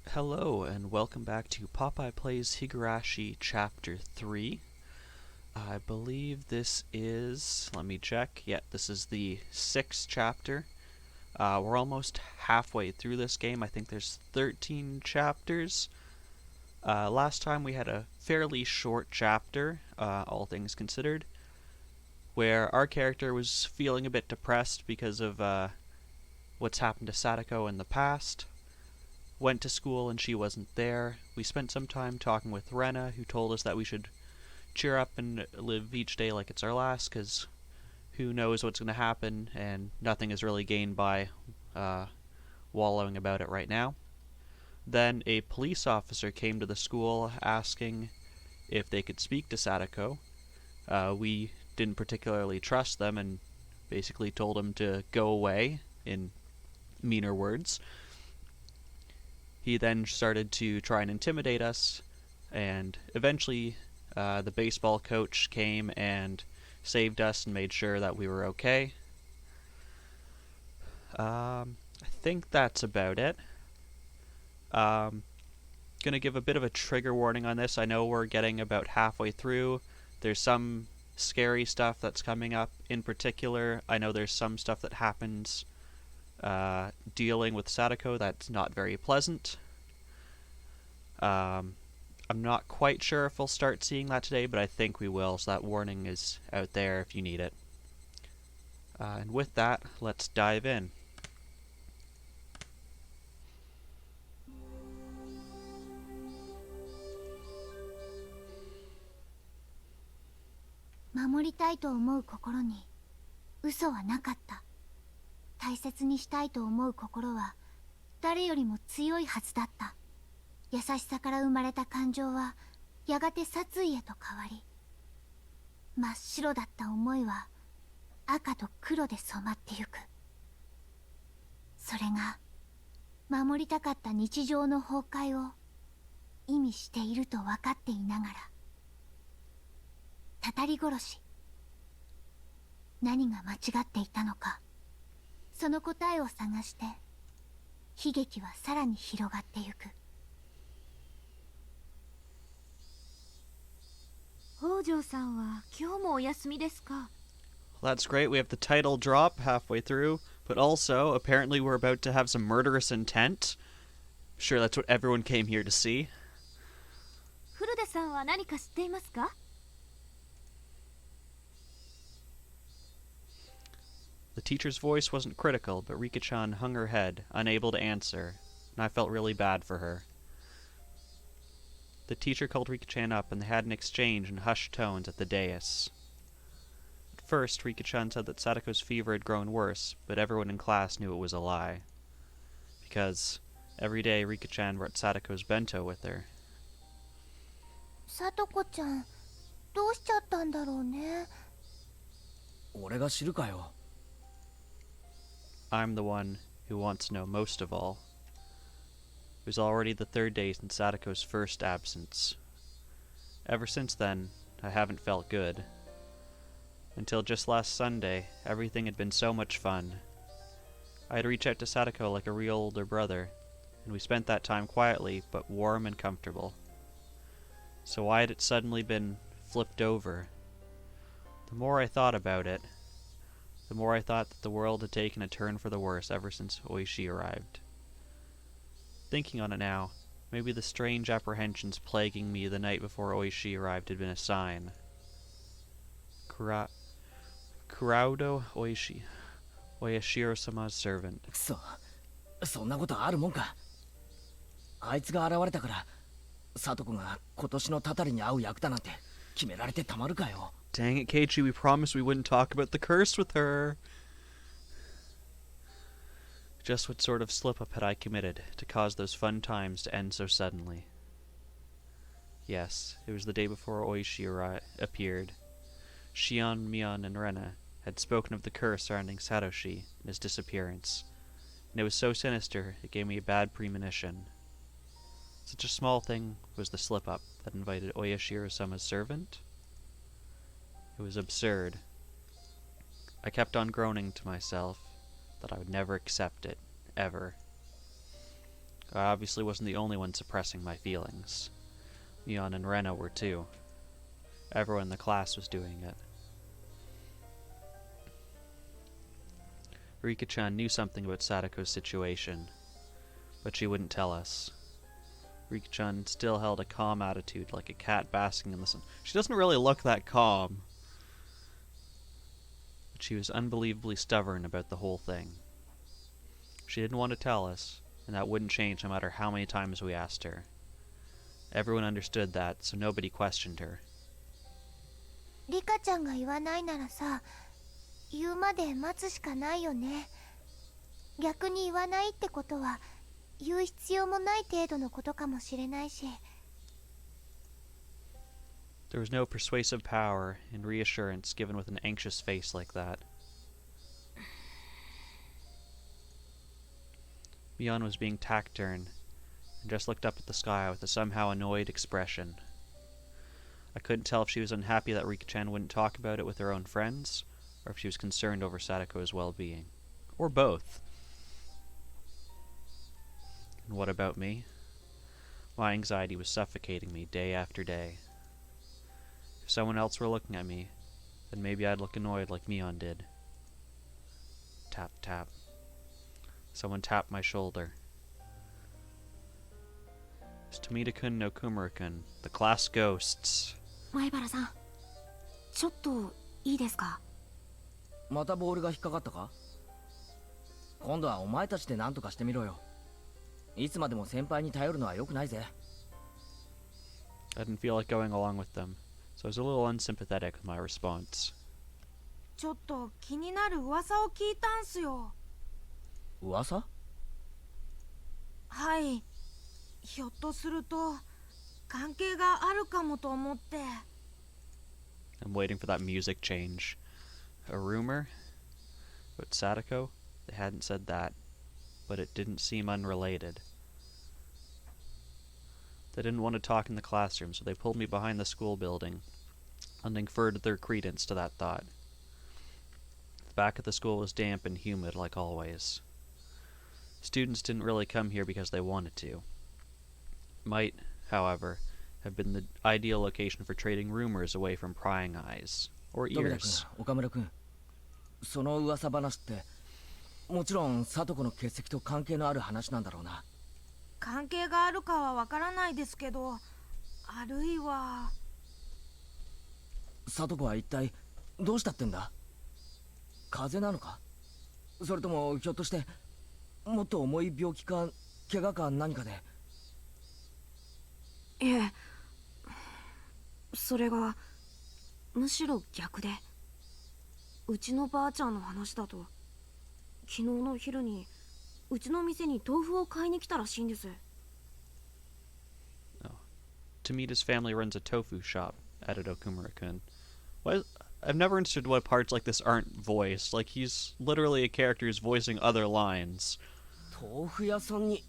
Hello and welcome back to Popeye Plays Higurashi Chapter 3. I believe this is, let me check, this is the 6th chapter. We're almost halfway through this game. I think there's 13 chapters. Last time we had a fairly short chapter, all things considered, where our character was feeling a bit depressed because of what's happened to Satoko in the past. Went to school and she wasn't there. We spent some time talking with Rena, who told us that we should cheer up and live each day like it's our last, because who knows what's going to happen, and nothing is really gained by wallowing about it right now. Then a police officer came to the school asking if they could speak to Satoko. We didn't particularly trust them and basically told him to go away, in meaner words. He then started to try and intimidate us, and eventually the baseball coach came and saved us and made sure that we were okay. I think that's about it. Gonna give a bit of a trigger warning on this. I know we're getting about halfway through. There's some scary stuff that's coming up. In particular, I know there's some stuff that happens dealing with Satoko that's not very pleasant. I'm not quite sure if we'll start seeing that today, but I think we will, so that warning is out there if you need it. And with that, let's dive in.守りたいと思う心に嘘はなかった。大切にしたいと思う心は誰よりも強いはずだった。優しさから生まれた感情はやがて殺意へと変わり、真っ白だった思いは赤と黒で染まってゆく。それが守りたかった日常の崩壊を意味していると分かっていながら、たたり殺し、何が間違っていたのか、その答えを探して悲劇はさらに広がってゆく。北条さんは今日もお休みですか？ Well, that's great. We have the title drop halfway through, but also, apparently we're about to have some murderous intent. I'm sure that's what everyone came here to see. 古出さんは何か知っていますか？ The teacher's voice wasn't critical, but Rika-chan hung her head, unable to answer, and I felt really bad for her. The teacher called Rika-chan up, and they had an exchange in hushed tones at the dais. At first, Rika-chan said that Satoko's fever had grown worse, but everyone in class knew it was a lie. Because every day Rika-chan brought Satoko's bento with her. さとこちゃん、どうしちゃったんだろうね。俺が知るかよ。I'm the one who wants to know most of all. It was already the 3rd day since Satoko's first absence. Ever since then, I haven't felt good. Until just last Sunday, everything had been so much fun. I'd reach out to Satoko like a real older brother, and we spent that time quietly, but warm and comfortable. So why had it suddenly been flipped over? The more I thought about it, the more I thought that the world had taken a turn for the worse ever since Oishi arrived. Thinking on it now, maybe the strange apprehensions plaguing me the night before Oishi arrived had been a sign. Kuraudo Oishi, Oyashiro-sama's servant. そんなことあるもんか。あいつが現れたから聡子が今年のたたりに会う役だなんて決められてたまるかよ。 Dang it, Keiichi, we promised we wouldn't talk about the curse with her. Just what sort of slip-up had I committed to cause those fun times to end so suddenly? Yes, it was the day before Oishi appeared. Shion, Mion, and Rena had spoken of the curse surrounding Satoshi and his disappearance, and it was so sinister it gave me a bad premonition. Such a small thing was the slip-up that invited Oyashiro-sama's servant? It was absurd. I kept on groaning to myself that I would never accept it, ever. I obviously wasn't the only one suppressing my feelings. Mion and Rena were too. Everyone in the class was doing it. Rika-chan knew something about Satoko's situation, but she wouldn't tell us. Rika-chan still held a calm attitude, like a cat basking in the sun. She doesn't really look that calm, but she was unbelievably stubborn about the whole thing. She didn't want to tell us, and that wouldn't change no matter how many times we asked her. Everyone understood that, so nobody questioned her. リカちゃんが言わないならさ、言うまで待つしかないよね。逆に言わないってことは言う必要もない程度のことかもしれないし。 There was no persuasive power in reassurance given with an anxious face like that. Mion was being taciturn and just looked up at the sky with a somehow annoyed expression. I couldn't tell if she was unhappy that Rika-chan wouldn't talk about it with her own friends, or if she was concerned over Satoko's well-being. Or both. And what about me? My anxiety was suffocating me day after day. If someone else were looking at me, then maybe I'd look annoyed like Mion did. Tap, tap. Someone tapped my shoulder. It's Tomita-kun no Kumura-kun, the class ghosts. 前原さん、ちょっといいですか？またボールが引っかかったか？今度はお前たちで何とかしてみろよ。いつまでも先輩に頼るのは良くないぜ。I didn't feel like going along with them, so I was a little unsympathetic with my response. ちょっと気になる噂を聞いたんすよ。噂？はい。ひょっとすると関係があるかもと思って。I'm waiting for that music change. A rumor? About Satoko? They hadn't said that, but it didn't seem unrelated. They didn't want to talk in the classroom, so they pulled me behind the school building, lending further credence to that thought. The back of the school was damp and humid, like always. Students didn't really come here because they wanted to. Might, however, have been the ideal location for trading rumors away from prying eyes, or 富田君、 ears. 岡村君、その噂話ってもちろん聡子の欠席と関係のある話なんだろうな。関係があるかはわからないですけど、あるいは聡子は一体どうしたってんだ？風邪なのか？それともひょっとしてもっと重い病気か怪我か何かで？いえ、それがむしろ逆で、うちのばあちゃんの話だと昨日の昼にうちの店に豆腐を買いに来たらしいんです。 Tomita's family runs a tofu shop, added Okumura-kun. I've never understood why parts like this aren't voiced. Like, he's literally a character who's voicing other lines. 豆腐屋さんに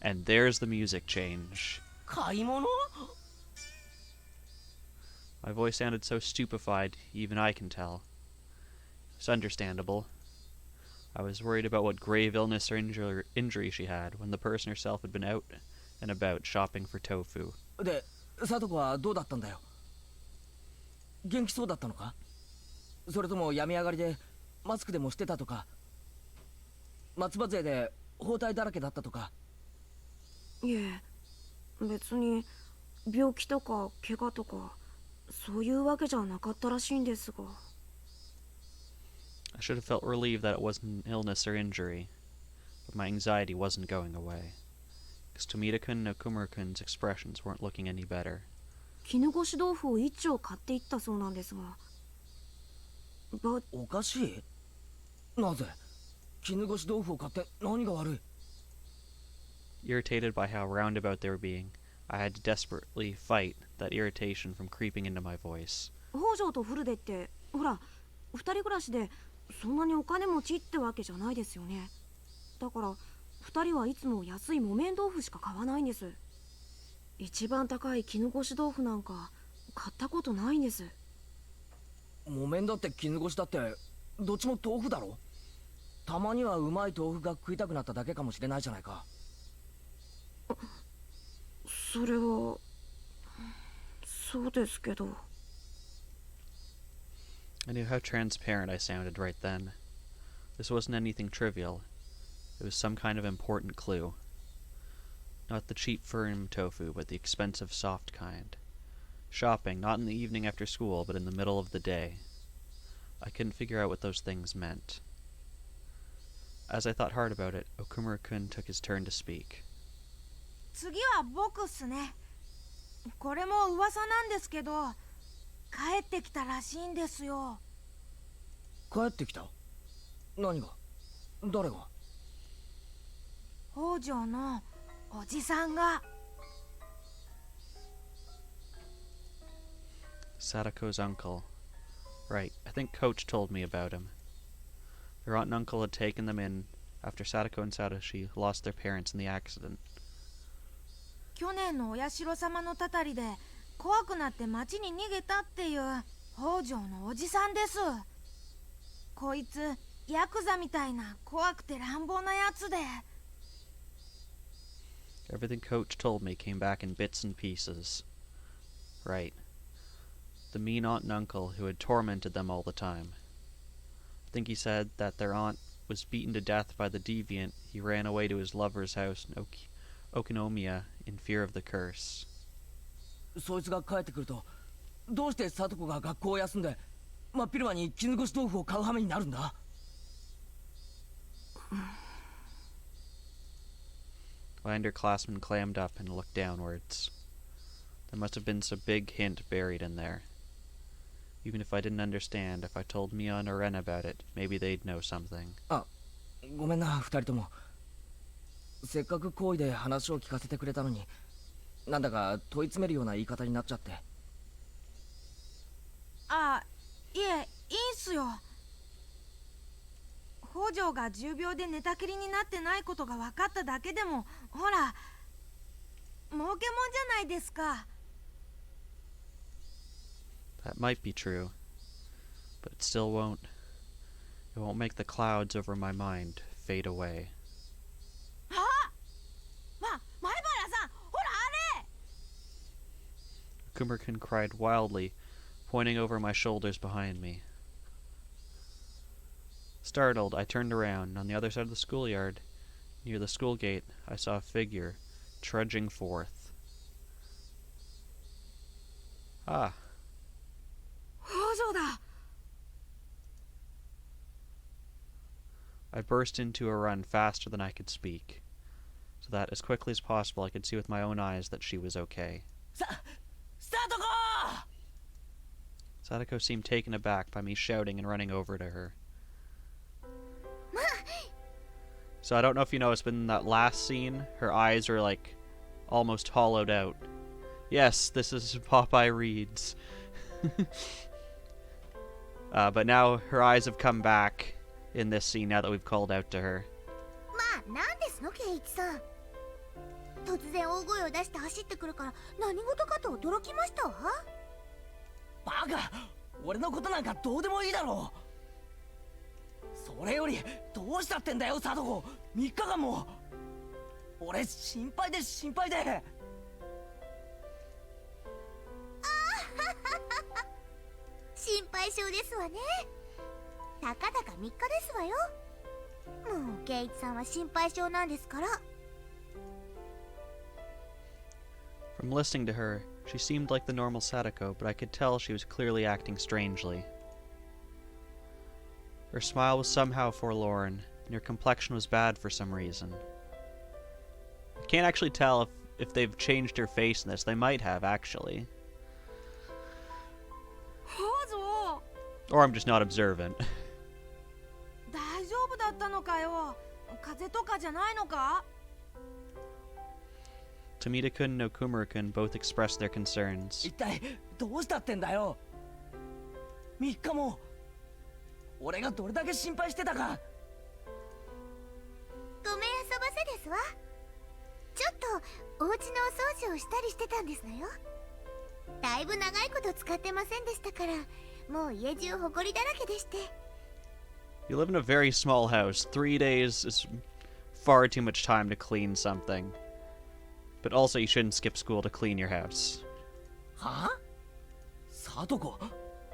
And there's the music change. 買い物？ My voice sounded so stupefied, even I can tell. It's understandable. I was worried about what grave illness or injury she had when the person herself had been out and about shopping for tofu. で、聡子はどうだったんだよ？元気そうだったのか？それとも病み上がりでマスクでもしてたとか、松葉杖で包帯だらけだったとか？いえ、別に病気とか怪我とかそういうわけじゃなかったらしいんですが。 I should have felt relieved that it wasn't an illness or injury, but my anxiety wasn't going away. Because Tomita-kun and Okumura-kun's expressions weren't looking any better. 絹ごし豆腐を一丁買っていったそうなんですが。おかしい？なぜ？絹ごし豆腐を買って何が悪い？ Irritated by how roundabout they were being, I had to desperately fight that irritation from creeping into my voice. 北条とフルデってほら二人暮らしでそんなにお金持ちってわけじゃないですよね。だから二人はいつも安い木綿豆腐しか買わないんです。一番高い絹ごし豆腐なんか買ったことないんです。木綿だって絹ごしだってどっちも豆腐だろ？たまにはうまい豆腐が食いたくなっただけかもしれないじゃないか。それはそうですけど。 I knew how transparent I sounded right then. This wasn't anything trivial. It was some kind of important clue. Not the cheap firm tofu, but the expensive soft kind. Shopping, not in the evening after school, but in the middle of the day. I couldn't figure out what those things meant. As I thought hard about it, Okumura-kun took his turn to speak. 次は僕っすね。これも噂なんですけど、帰ってきたらしいんですよ。帰ってきた？何が？誰が？北条のおじさんが。Satoko's uncle. Right, I think Coach told me about him. Their aunt and uncle had taken them in after Satoko and Satoshi lost their parents in the accident. 去年のお社様のたたりで怖くなって町に逃げたっていう北条のおじさんです。こいつヤクザみたいな怖くて乱暴なやつで。Everything Coach told me came back in bits and pieces. Right. The mean aunt and uncle who had tormented them all the time. I think he said that their aunt was beaten to death by the deviant. He ran away to his lover's house in Okinomiya in fear of the curse. そいつが帰ってくると、どうして聡子が学校を休んで真っ昼間に絹ごし豆腐を買う羽目になるんだ？ My underclassmen clammed up and looked downwards. There must have been some big hint buried in there. Even if I didn't understand, if I told Mion or Ren about it, maybe they'd know something. あ、ごめんな、二人とも。せっかく好意で話を聞かせてくれたのに、なんだか問い詰めるような言い方になっちゃって。あ、いえ、いいんすよ。北条が重病で寝たきりになってないことが分かっただけでも、ほら儲けもんじゃないですか。 That might be true, but it still won't. It won't make the clouds over my mind fade away. あ、前原さん、ほらあれ。 Kumurkin cried wildly, pointing over my shoulders behind me. Startled, I turned around. On the other side of the schoolyard, near the school gate, I saw a figure trudging forth. Ah. 北条だ。 I burst into a run faster than I could speak, so that as quickly as possible I could see with my own eyes that she was okay. Satoko! Satoko seemed taken aback by me shouting and running over to her. So I don't know if you noticed, but in that last scene, her eyes are like almost hollowed out. Yes, this is Popeye Reads. But now her eyes have come back in this scene now that we've called out to her. まあ、なんですの圭一さん。突然大声を出して走ってくるから何事かと驚きましたわ。バカ！俺のことなんかどうでもいいだろう。それよりどうしたってんだよ、聡子。3日間も。俺心配で心配で。心配性ですわね。たかだか3日ですわよ。もう圭一さんは心配性なんですから。 From listening to her, she seemed like the normal Satoko, but I could tell she was clearly acting strangely. Her smile was somehow forlorn, and her complexion was bad for some reason. I can't actually tell if they've changed her face in this. They might have, actually. 北条。 Or I'm just not observant. 大丈夫だったのかよ。風邪とかじゃないのか。 Tomita-kun and Okumura-kun both expressed their concerns. 一体どうしたってんだよ。3日も。俺がどれだけ心配してたか。ごめんあそばせですわ。ちょっとお家のお掃除をしたりしてたんですのよ。だいぶ長いこと使ってませんでしたから、もう家中ほこりだらけでして。 You live in a very small house. 3 days is far too much time to clean something. But also, you shouldn't skip school to clean your house. はあ？サトコ、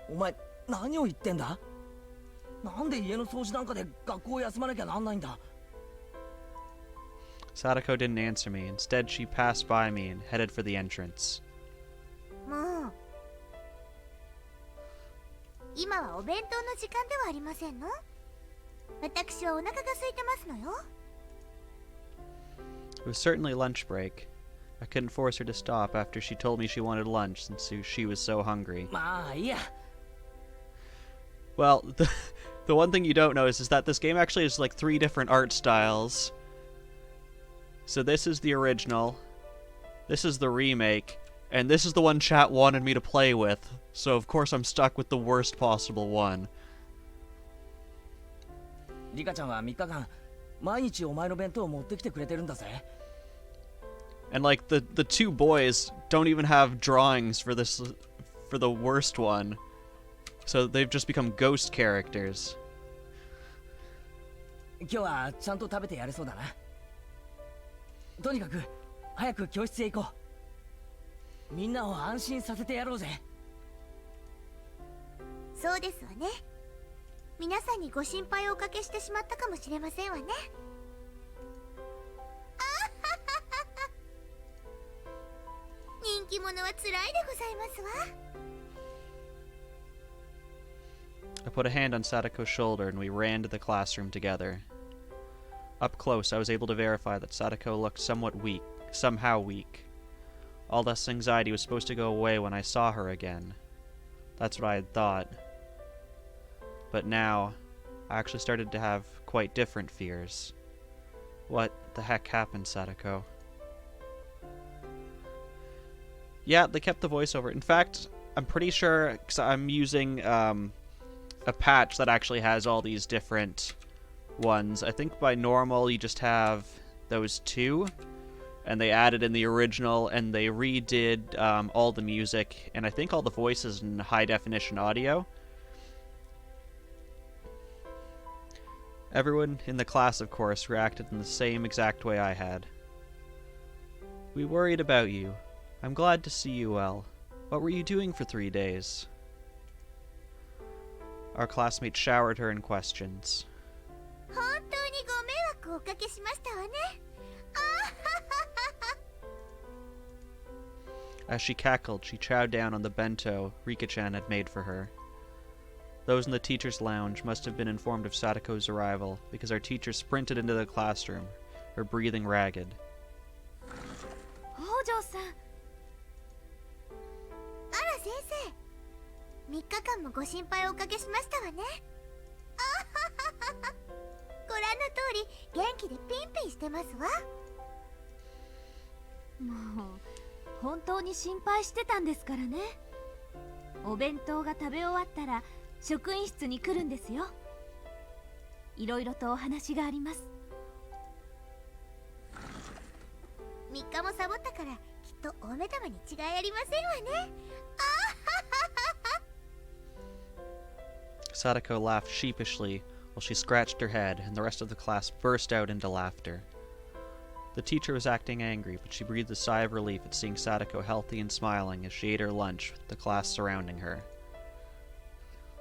お前何を言ってんだ？なんで家の掃除なんかで学校を休まなきゃなんないんだ？ Satoko didn't answer me. Instead, she passed by me and headed for the entrance. もう今はお弁当の時間ではありませんの？私はお腹が空いてますのよ。 It was certainly lunch break. I couldn't force her to stop after she told me she wanted lunch since she was so hungry. まあいいや。 Well, the one thing you don't know is that this game actually has like 3 different art styles. So this is the original, this is the remake, and this is the one chat wanted me to play with. So of course I'm stuck with the worst possible one. リカちゃんは3日間毎日お前の弁当を持ってきてくれてるんだぜ。 And like the 2 boys don't even have drawings for this, for the worst one. So they've just become ghost characters. 今日はちゃんと食べてやれそうだな。とにかく早く教室へ行こう。みんなを安心させてやろうぜ。そうですわね。皆さんにご心配をおかけしてしまったかもしれませんわね。人気者は辛いでございますわ。 I put a hand on Satoko's shoulder and we ran to the classroom together. Up close, I was able to verify that Satoko looked somewhat weak, somehow weak. All this anxiety was supposed to go away when I saw her again. That's what I had thought. But now, I actually started to have quite different fears. What the heck happened, Satoko? Yeah, they kept the voiceover. In fact, I'm pretty sure, because I'm using a patch that actually has all these different ones. I think by normal you just have those 2, and they added in the original, and they redid all the music, and I think all the voices in high definition audio. Everyone in the class, of course, reacted in the same exact way I had. We worried about you. I'm glad to see you well. What were you doing for 3 days? Our classmates showered her in questions. 本当にご迷惑をおかけしましたわね。As she cackled, she chowed down on the bento Rika-chan had made for her. Those in the teacher's lounge must have been informed of Satoko's arrival, because our teacher sprinted into the classroom, her breathing ragged. 北条さん。あら先生、3日間もご心配をおかけしましたわね。ご覧の通り元気でピンピンしてますわ。もう本当に心配してたんですからね。お弁当が食べ終わったら職員室に来るんですよ。いろいろとお話があります。3日もサボったからきっと大目玉に違いありませんわね。Satoko laughed sheepishly while she scratched her head, and the rest of the class burst out into laughter. The teacher was acting angry, but she breathed a sigh of relief at seeing Satoko healthy and smiling as she ate her lunch with the class surrounding her.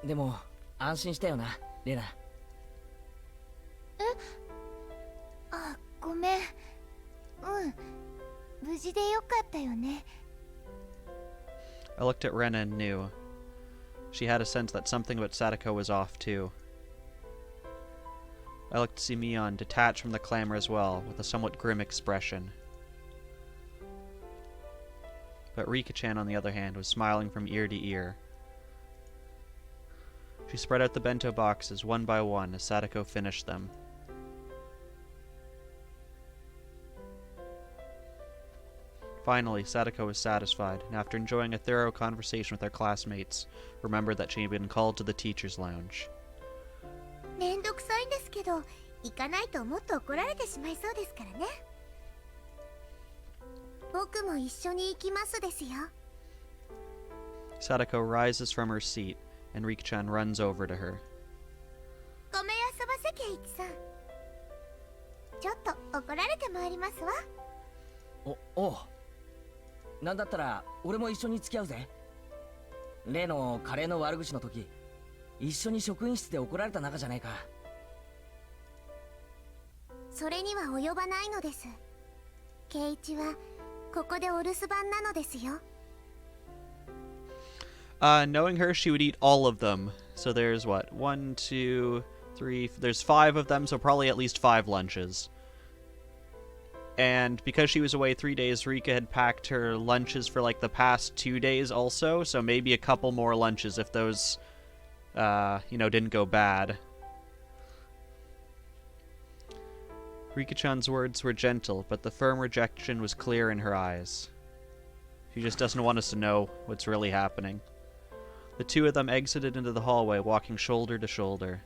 でも安心したよな、レナ。あ、ごめん。無事でよかったよね。I looked at Rena and knew. She had a sense that something about Satoko was off too. I looked to see Mion detach from the clamor as well, with a somewhat grim expression. But Rika-chan, on the other hand, was smiling from ear to ear. She spread out the bento boxes one by one as Satoko finished them. Finally, Satoko was satisfied, and after enjoying a thorough conversation with her classmates, remembered that she had been called to the teacher's lounge. めんどくさいんですけど、行かないともっと怒られてしまいそうですからね。僕も一緒に行きますですよ。Satoko rises from her seat, and Rika-chan runs over to her. ごめん遊ばせ圭一さん。ちょっと怒られてまいりますわ。おう。なんだったら俺も一緒に付き合うぜ。例のカレーの悪口の時、一緒に職員室で怒られた仲じゃねえか。それには及ばないのです。圭一はここでお留守番なのですよ。Knowing her, she would eat all of them. So there's what? 1, 2, 3. There's 5 of them, so probably at least 5 lunches. And because she was away 3 days, Rika had packed her lunches for like the past 2 days also, so maybe a couple more lunches if those, didn't go bad. Rika-chan's words were gentle, but the firm rejection was clear in her eyes. She just doesn't want us to know what's really happening. The two of them exited into the hallway, walking shoulder to shoulder.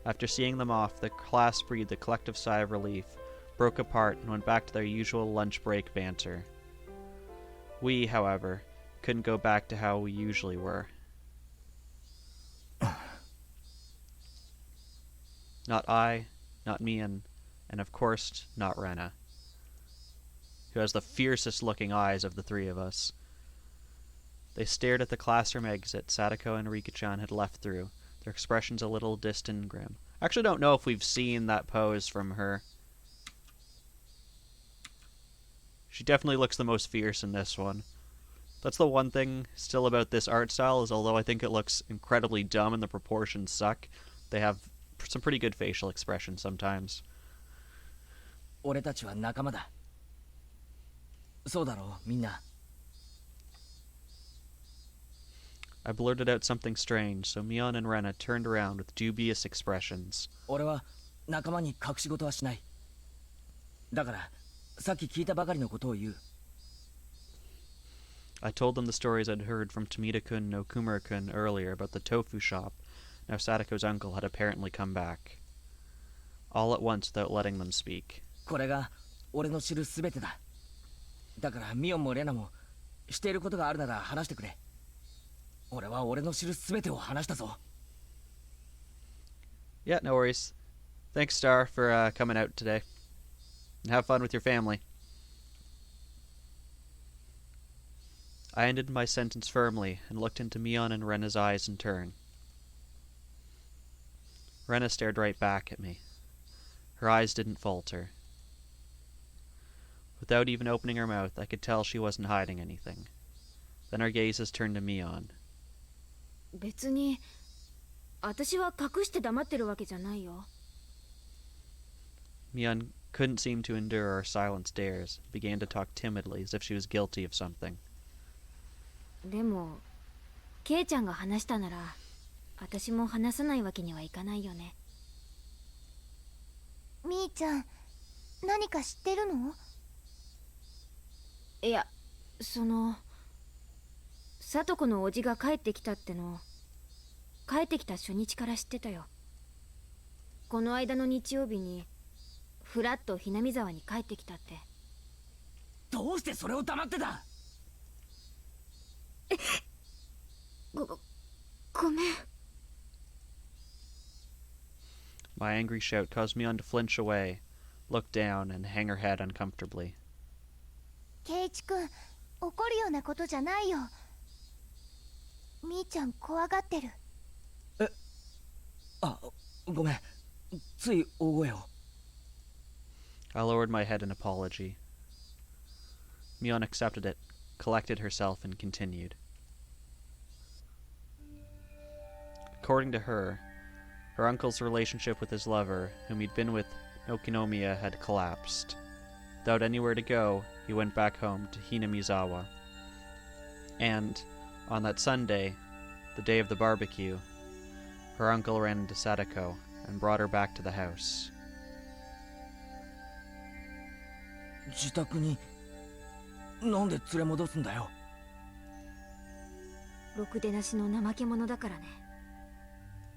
After seeing them off, the class breathed a collective sigh of relief, broke apart, and went back to their usual lunch break banter. We, however, couldn't go back to how we usually were. Not I, not Mian, and of course, not Rena, who has the fiercest looking eyes of the three of us. They stared at the classroom exit Satoko and Rika-chan had left through, their expressions a little distant and grim. I actually don't know if we've seen that pose from her. She definitely looks the most fierce in this one. That's the one thing still about this art style, is although I think it looks incredibly dumb and the proportions suck, they have some pretty good facial expressions sometimes. 俺たちは仲間だ。そうだろう、みんな。I blurted out something strange, so Mion and Rena turned around with dubious expressions. 俺は仲間に隠し事はしない。だから、さっき聞いたばかりのことを言う。I told them the stories I'd heard from Tomita-kun and Okumura-kun earlier about the tofu shop. Now Satoko's uncle had apparently come back. All at once without letting them speak. これが俺の知るすべてだ。だからミオンもレナもしていることがあるなら話してくれ。俺は俺の知るすべてを話したぞ。Yeah, no worries. Thanks, Star, for coming out today. And have fun with your family. I ended my sentence firmly and looked into Mion and Rena's eyes in turn. Rena stared right back at me. Her eyes didn't falter. Without even opening her mouth, I could tell she wasn't hiding anything. Then our gazes turned to Mion. 別に私は隠して黙ってるわけじゃないよ。Mion couldn't seem to endure our silent stares, and began to talk timidly as if she was guilty of something. でもケイちゃんが話したなら私も話さないわけにはいかないよね。みーちゃん、何か知ってるの？いや、聡子のおじが帰ってきたっての帰ってきた初日から知ってたよ。この間の日曜日にふらっとひなみ沢に帰ってきたって。どうしてそれを黙ってた？ごめん。My angry shout caused Mion to flinch away, look down, and hang her head uncomfortably. 圭一くん、怒るようなことじゃないよ。みーちゃん怖がってる。あ、ごめん。つい大声を。I lowered my head in apology. Mion accepted it, collected herself, and continued. According to her, her uncle's relationship with his lover, whom he'd been with in Okinomiya, had collapsed. Without anywhere to go, he went back home to Hinamizawa. And, on that Sunday, the day of the barbecue, her uncle ran into Satoko and brought her back to the house. 自宅になんで連れ戻すんだよ。ろくでなしの怠け者だからね。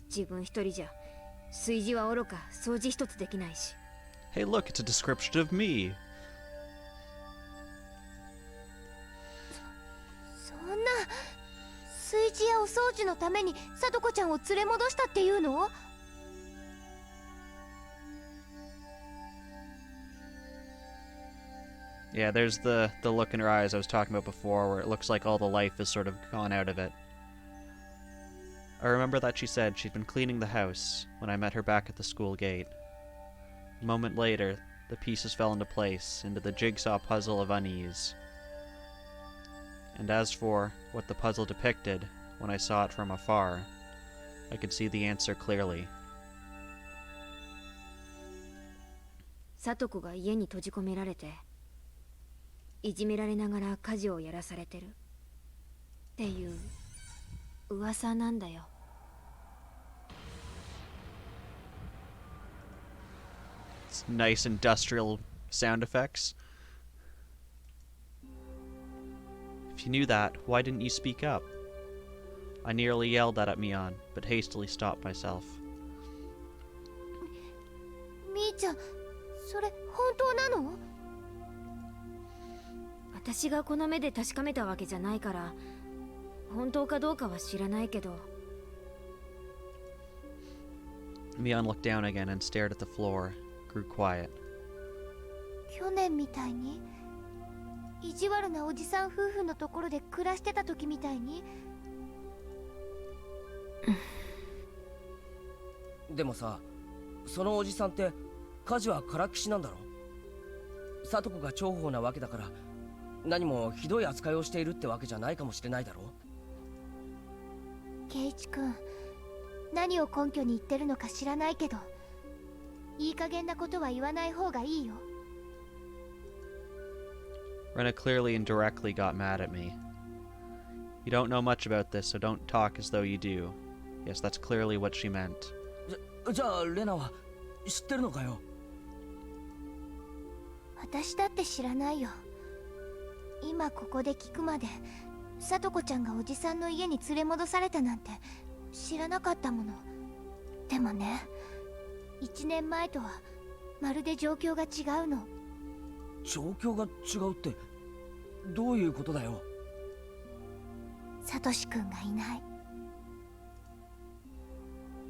自分一人じゃ炊事はおろか掃除一つできないし。 Hey, look, it's a description of me. そんな、炊事やお掃除のために聡子ちゃんを連れ戻したっていうの？ Yeah, there's the look in her eyes I was talking about before, where it looks like all the life has sort of gone out of it. I remember that she said she'd been cleaning the house when I met her back at the school gate. A moment later, the pieces fell into place, into the jigsaw puzzle of unease. And as for what the puzzle depicted, when I saw it from afar, I could see the answer clearly. サトコが家に閉じ込められていじめられながら家事をやらされてるっていう噂なんだよ。It's nice industrial sound effects. If you knew that, why didn't you speak up? I nearly yelled that at Mion, but hastily stopped myself. みーちゃん、それ本当なの？私がこの目で確かめたわけじゃないから本当かどうかは知らないけど。Mion looked down again and stared at the floor, grew quiet. 去年みたいに意地悪なおじさん夫婦のところで暮らしてた時みたいに。でもさ、そのおじさんって家事はからっきしなんだろ。サトコが重宝なわけだから何もひどい扱いをしているってわけじゃないかもしれないだろ。圭一君、何を根拠に言ってるのか知らないけど、いい加減なことは言わない方がいいよ。Rena clearly and directly got mad at me. You don't know much about this, so don't talk as though you do. Yes, that's clearly what she meant. じゃあレナは知ってるのかよ。私だって知らないよ。今ここで聞くまでさとこちゃんがおじさんの家に連れ戻されたなんて知らなかったもの。でもね、1年前とはまるで状況が違うの。状況が違うってどういうことだよ。サトシ君がいない。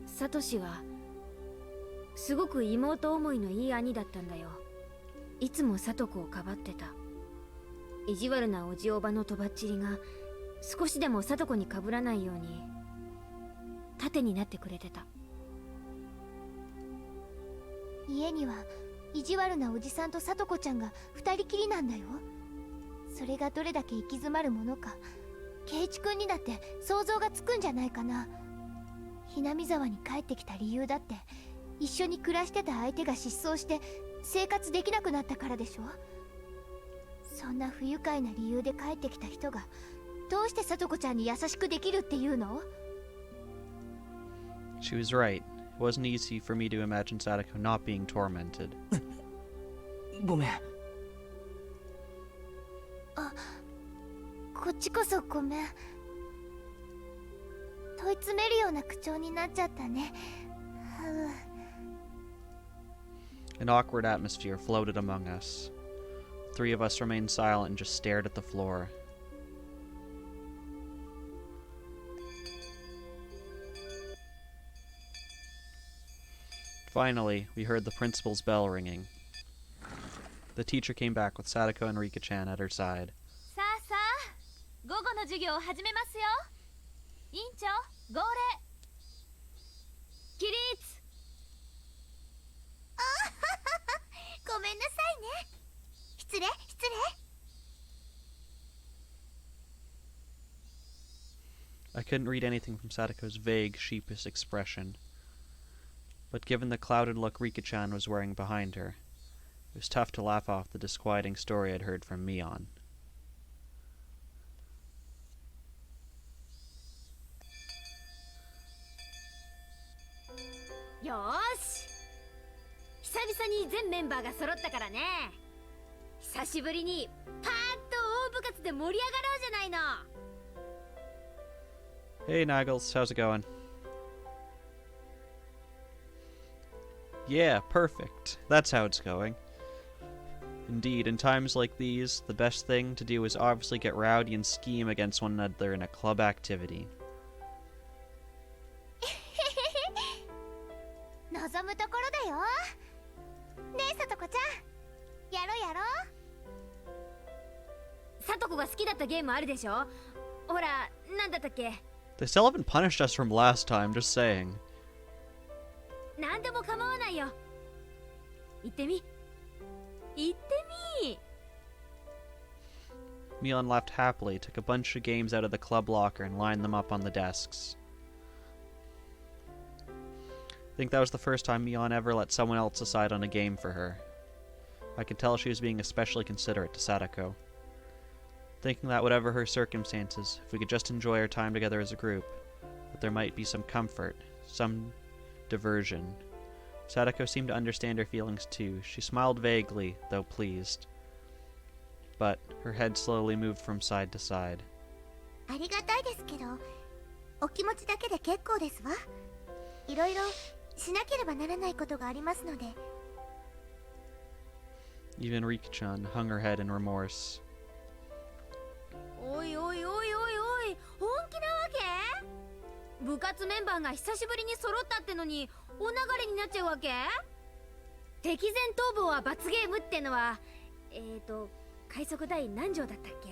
サトシはすごく妹思いのいい兄だったんだよ。いつもサトコをかばってた。意地悪なおじおばのとばっちりが少しでもサトコにかぶらないように盾になってくれてた。家には意地悪なおじさんとさとこちゃんが2人きりなんだよ。それがどれだけ行き詰まるものか、圭一君にだって想像がつくんじゃないかな。ひなみ沢に帰ってきた理由だって一緒に暮らしてた相手が失踪して生活できなくなったからでしょ。そんな不愉快な理由で帰ってきた人がどうしてさとこちゃんに優しくできるっていうの？ She was right. It wasn't easy for me to imagine Satoko not being tormented. ごめん。こっちこそごめん。問い詰めるような口調になっちゃったね。An awkward atmosphere floated among us. Three of us remained silent and just stared at the floor. Finally, we heard the principal's bell ringing. The teacher came back with Satoko and Rika-chan at her side. さあさあ、午後の授業を始めますよ。委員長、号令。起立。ごめんなさいね。失礼。I couldn't read anything from Satoko's vague, sheepish expression. But given the clouded look Rika-chan was wearing behind her, it was tough to laugh off the disquieting story I'd heard from Mion. よーし、久々に全メンバーが揃ったからね。久しぶりにパーッと大部活で盛り上がろうじゃないの。 Hey Naggles, how's it going? Yeah, perfect. That's how it's going. Indeed, in times like these, the best thing to do is obviously get rowdy and scheme against one another in a club activity. 望むところだよ。ねえさとこちゃん、やろう。トコが好きだったゲームあるでしょ。ほら、なんだったっけ。 They still haven't punished us from last time, just saying. なんでも構わないよ。行ってみ。行ってみ。 Mion laughed happily, took a bunch of games out of the club locker and lined them up on the desks. I think that was the first time Mion ever let someone else decide on a game for her. I could tell she was being especially considerate to Satoko. Thinking that whatever her circumstances, if we could just enjoy our time together as a group, that there might be some comfort, some diversion. Satoko seemed to understand her feelings too. She smiled vaguely, though pleased. But her head slowly moved from side to side. ありがたいですけど、お気持ちだけで結構ですわ。いろいろしなければならないことがありますので。Even Rika-chan hung her head in remorse. おいおいおいおいおい、本気なわけ？部活メンバーが久しぶりに揃ったってのにお流れになっちゃうわけ？敵前逃亡は罰ゲームってのは快速第何条だったっけ？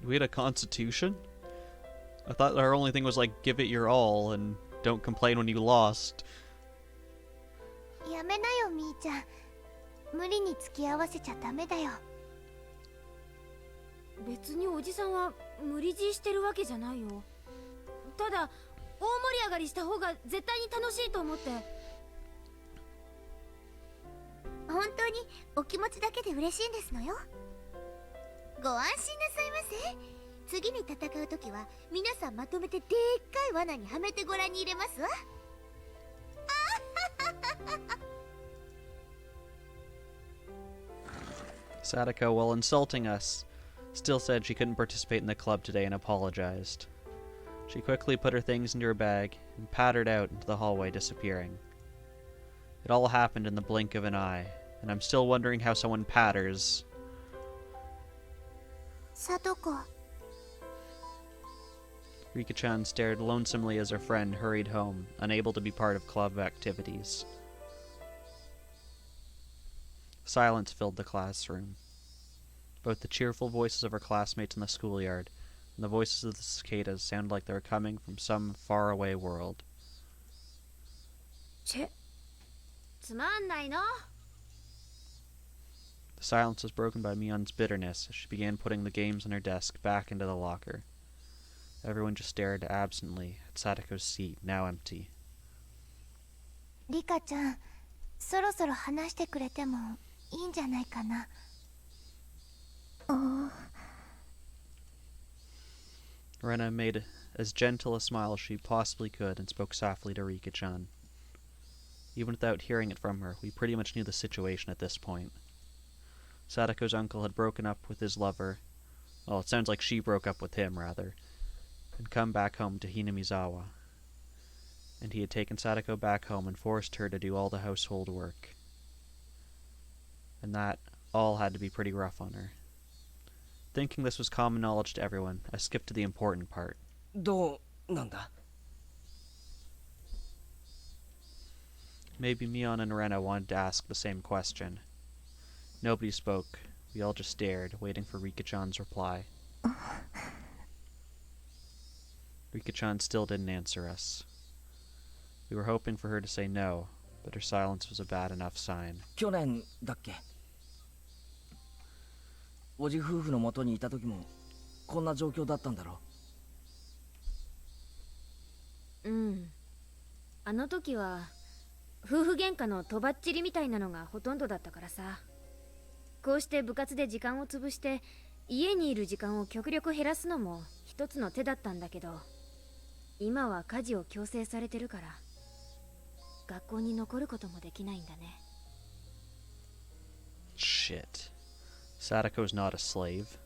We had a constitution? I thought our only thing was like, give it your all and don't complain when you lost. やめなよ、みーちゃん。無理に付き合わせちゃダメだよ。別におじさんは無理強いしてるわけじゃないよ。ただ大盛り上がりした方が絶対に楽しいと思って。本当にお気持ちだけで嬉しいんですのよ。ご安心なさいませ。次に戦うときは皆さんまとめてでっかい罠にはめてご覧に入れますわ。Satoko, while insulting us, still said she couldn't participate in the club today and apologized. She quickly put her things into her bag and pattered out into the hallway, disappearing. It all happened in the blink of an eye, and I'm still wondering how someone patters. Satoko. Rika-chan stared lonesomely as her friend hurried home, unable to be part of club activities. Silence filled the classroom. Both the cheerful voices of her classmates in the schoolyard and the voices of the cicadas sounded like they were coming from some faraway world. つまんないの？ The silence was broken by Mion's bitterness as she began putting the games on her desk back into the locker. Everyone just stared absently at Satoko's seat, now empty. リカちゃん、そろそろ話してくれてもいいんじゃないかな。Rena made as gentle a smile as she possibly could and spoke softly to Rika-chan. Even without hearing it from her, we pretty much knew the situation at this point. Satoko's uncle had broken up with his lover. Well, it sounds like she broke up with him, rather. And come back home to Hinamizawa. And he had taken Satoko back home and forced her to do all the household work. And that all had to be pretty rough on her. Thinking this was common knowledge to everyone, I skipped to the important part. どうなんだ? Maybe Mion and Rena wanted to ask the same question. Nobody spoke. We all just stared, waiting for Rika-chan's reply. Rika-chan still didn't answer us. We were hoping for her to say no, but her silence was a bad enough sign. 去年だっけ? おじ夫婦の元にいた時もこんな状況だったんだろう。うん。あの時は夫婦喧嘩のとばっちりみたいなのがほとんどだったからさ。こうして部活で時間を潰して家にいる時間を極力減らすのも一つの手だったんだけど、今は家事を強制されてるから学校に残ることもできないんだね。 Shit. Satoko's not a slave.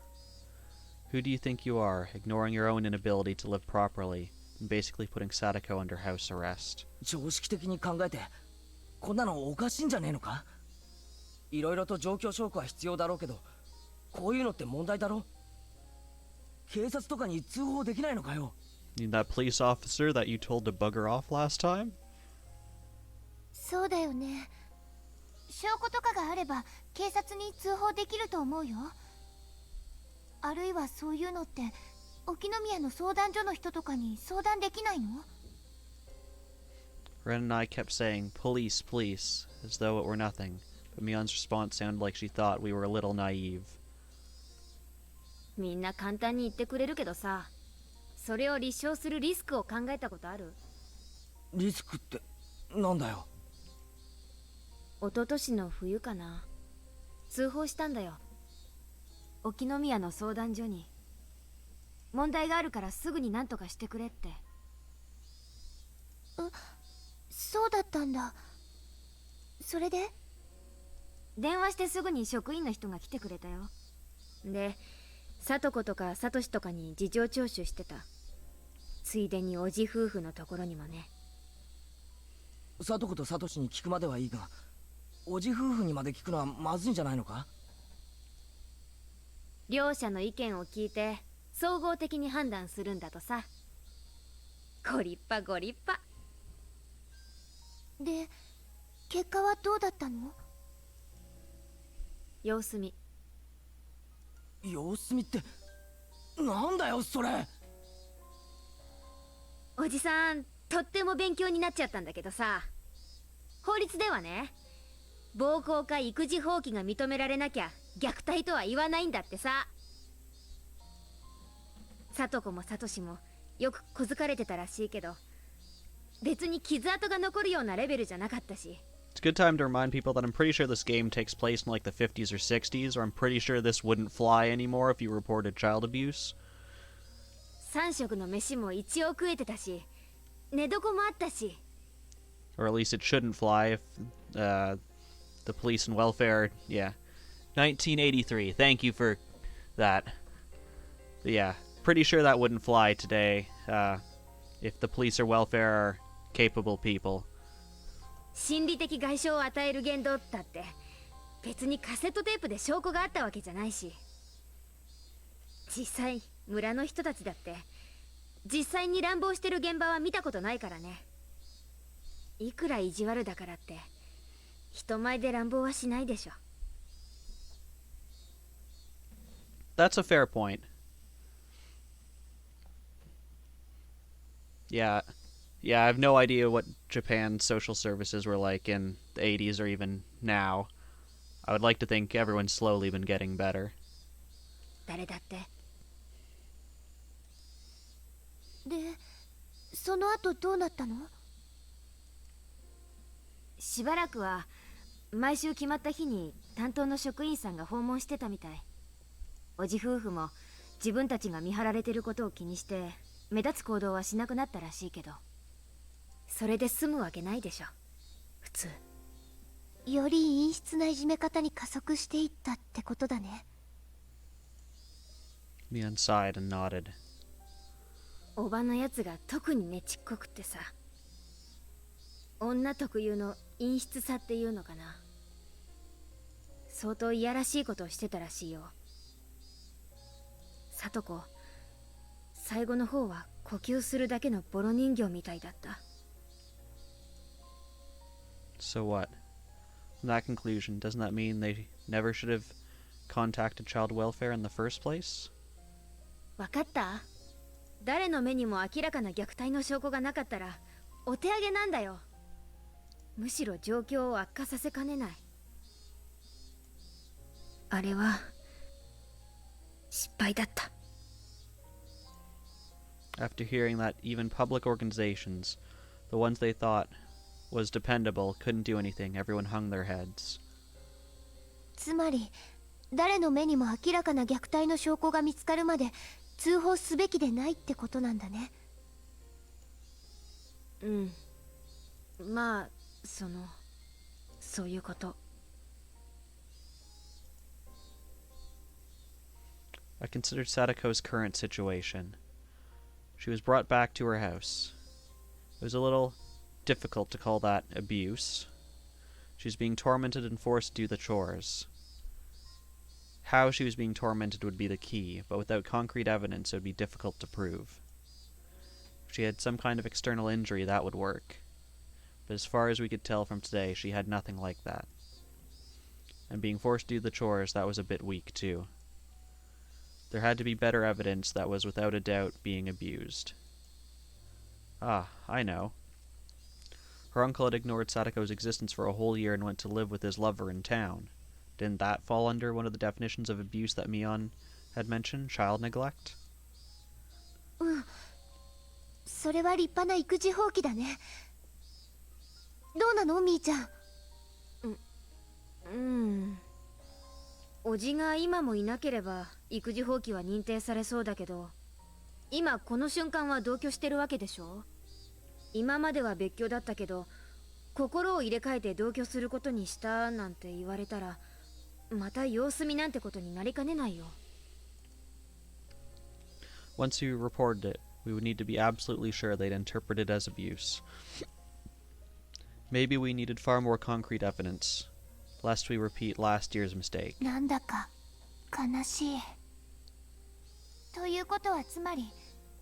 Who do you think you are, ignoring your own inability to live properly and basically putting Satoko under house arrest? 常識的に考えてこんなのおかしいんじゃねえのか？いろいろと状況証拠は必要だろうけど、こういうのって問題だろ？警察とかに通報できないのかよ？ You mean that police officer that you told to bugger off last time? そうだよね。証拠とかがあれば警察に通報できると思うよ。あるいはそういうのって沖宮の相談所の人とかに相談できないの？ Ren and I kept saying, "Police, police," as though it were nothing, but Mion's response sounded like she thought we were a little naive. みんな簡単に言ってくれるけどさ、それを立証するリスクを考えたことある？リスクってなんだよ。一昨年の冬かな。通報したんだよ。沖宮の相談所に。問題があるからすぐに何とかしてくれって。そうだったんだ。それで？電話してすぐに職員の人が来てくれたよ。で、聡子とか聡とかに事情聴取してた。ついでにおじ夫婦のところにもね。聡子と聡に聞くまではいいが、おじ夫婦にまで聞くのはまずいんじゃないのか？両者の意見を聞いて総合的に判断するんだとさ。ご立派ご立派。で、結果はどうだったの？様子見。様子見ってなんだよそれ。おじさん、とっても勉強になっちゃったんだけどさ、法律ではね、暴行か育児放棄が認められなきゃ虐待とは言わないんだってさ。聡子も聡もよく小づかれてたらしいけど、別に傷跡が残るようなレベルじゃなかったし。It's a good time to remind people that I'm pretty sure this game takes place in like the 50s or 60s, or I'm pretty sure this wouldn't fly anymore if you reported child abuse. 3食の飯も一応食えてたし、寝床もあったし。 Or at least it shouldn't fly if the police and welfare, yeah. 1983, thank you for that. But yeah, pretty sure that wouldn't fly today if the police or welfare are capable people. 心理的外傷を与える言動だって別にカセットテープで証拠があったわけじゃないし、実際村の人たちだって実際に乱暴してる現場は見たことないからね。いくら意地悪だからって人前で乱暴はしないでしょ。 That's a fair point. Yeah, I have no idea what Japan's social services were like in the 80s or even now. I would like to think everyone's slowly been getting better. 誰だって。で、その後どうなったの？しばらくは毎週決まった日に担当の職員さんが訪問してたみたい。おじ夫婦も自分たちが見張られてることを気にして目立つ行動はしなくなったらしいけど、それで済むわけないでしょ普通。より陰湿ないじめ方に加速していったってことだね。Mion sighed and nodded. おばのやつが特にねちっこくってさ、女特有の陰湿さっていうのかな。相当いやらしいことをしてたらしいよ。聡子、最後の方は呼吸するだけのボロ人形みたいだった。 So what? In that conclusion, doesn't that mean they never should have contacted child welfare in the first place? わかった？誰の目にも明らかな虐待の証拠がなかったらお手上げなんだよ。むしろ状況を悪化させかねない。あれは失敗だった。 After hearing that even public organizations, the ones they thought was dependable, couldn't do anything, everyone hung their heads. つまり誰の目にも明らかな虐待の証拠が見つかるまで通報すべきでないってことなんだね。うん。まあ、そういうこと。I considered Satoko's current situation. She was brought back to her house. It was a little difficult to call that abuse. She was being tormented and forced to do the chores. How she was being tormented would be the key, but without concrete evidence it would be difficult to prove. If she had some kind of external injury, that would work. But as far as we could tell from today, she had nothing like that. And being forced to do the chores, that was a bit weak too. There had to be better evidence that was without a doubt being abused. Ah, I know. Her uncle had ignored Satoko's existence for a whole year and went to live with his lover in town. Didn't that fall under one of the definitions of abuse that Mion had mentioned? Child neglect? それは立派な育児放棄だね。どうなのみーちゃん。おじが今もいなければ育児放棄は認定されそうだけど、今この瞬間は同居してるわけでしょ。今までは別居だったけど、心を入れ替えて同居することにしたなんて言われたら、また様子見なんてことになりかねないよ。Once you reported it, we would need to be absolutely sure they'd interpret it as abuse. Maybe we needed far more concrete evidence, lest we repeat last year's mistake. なんだか悲しい。ということはつまり、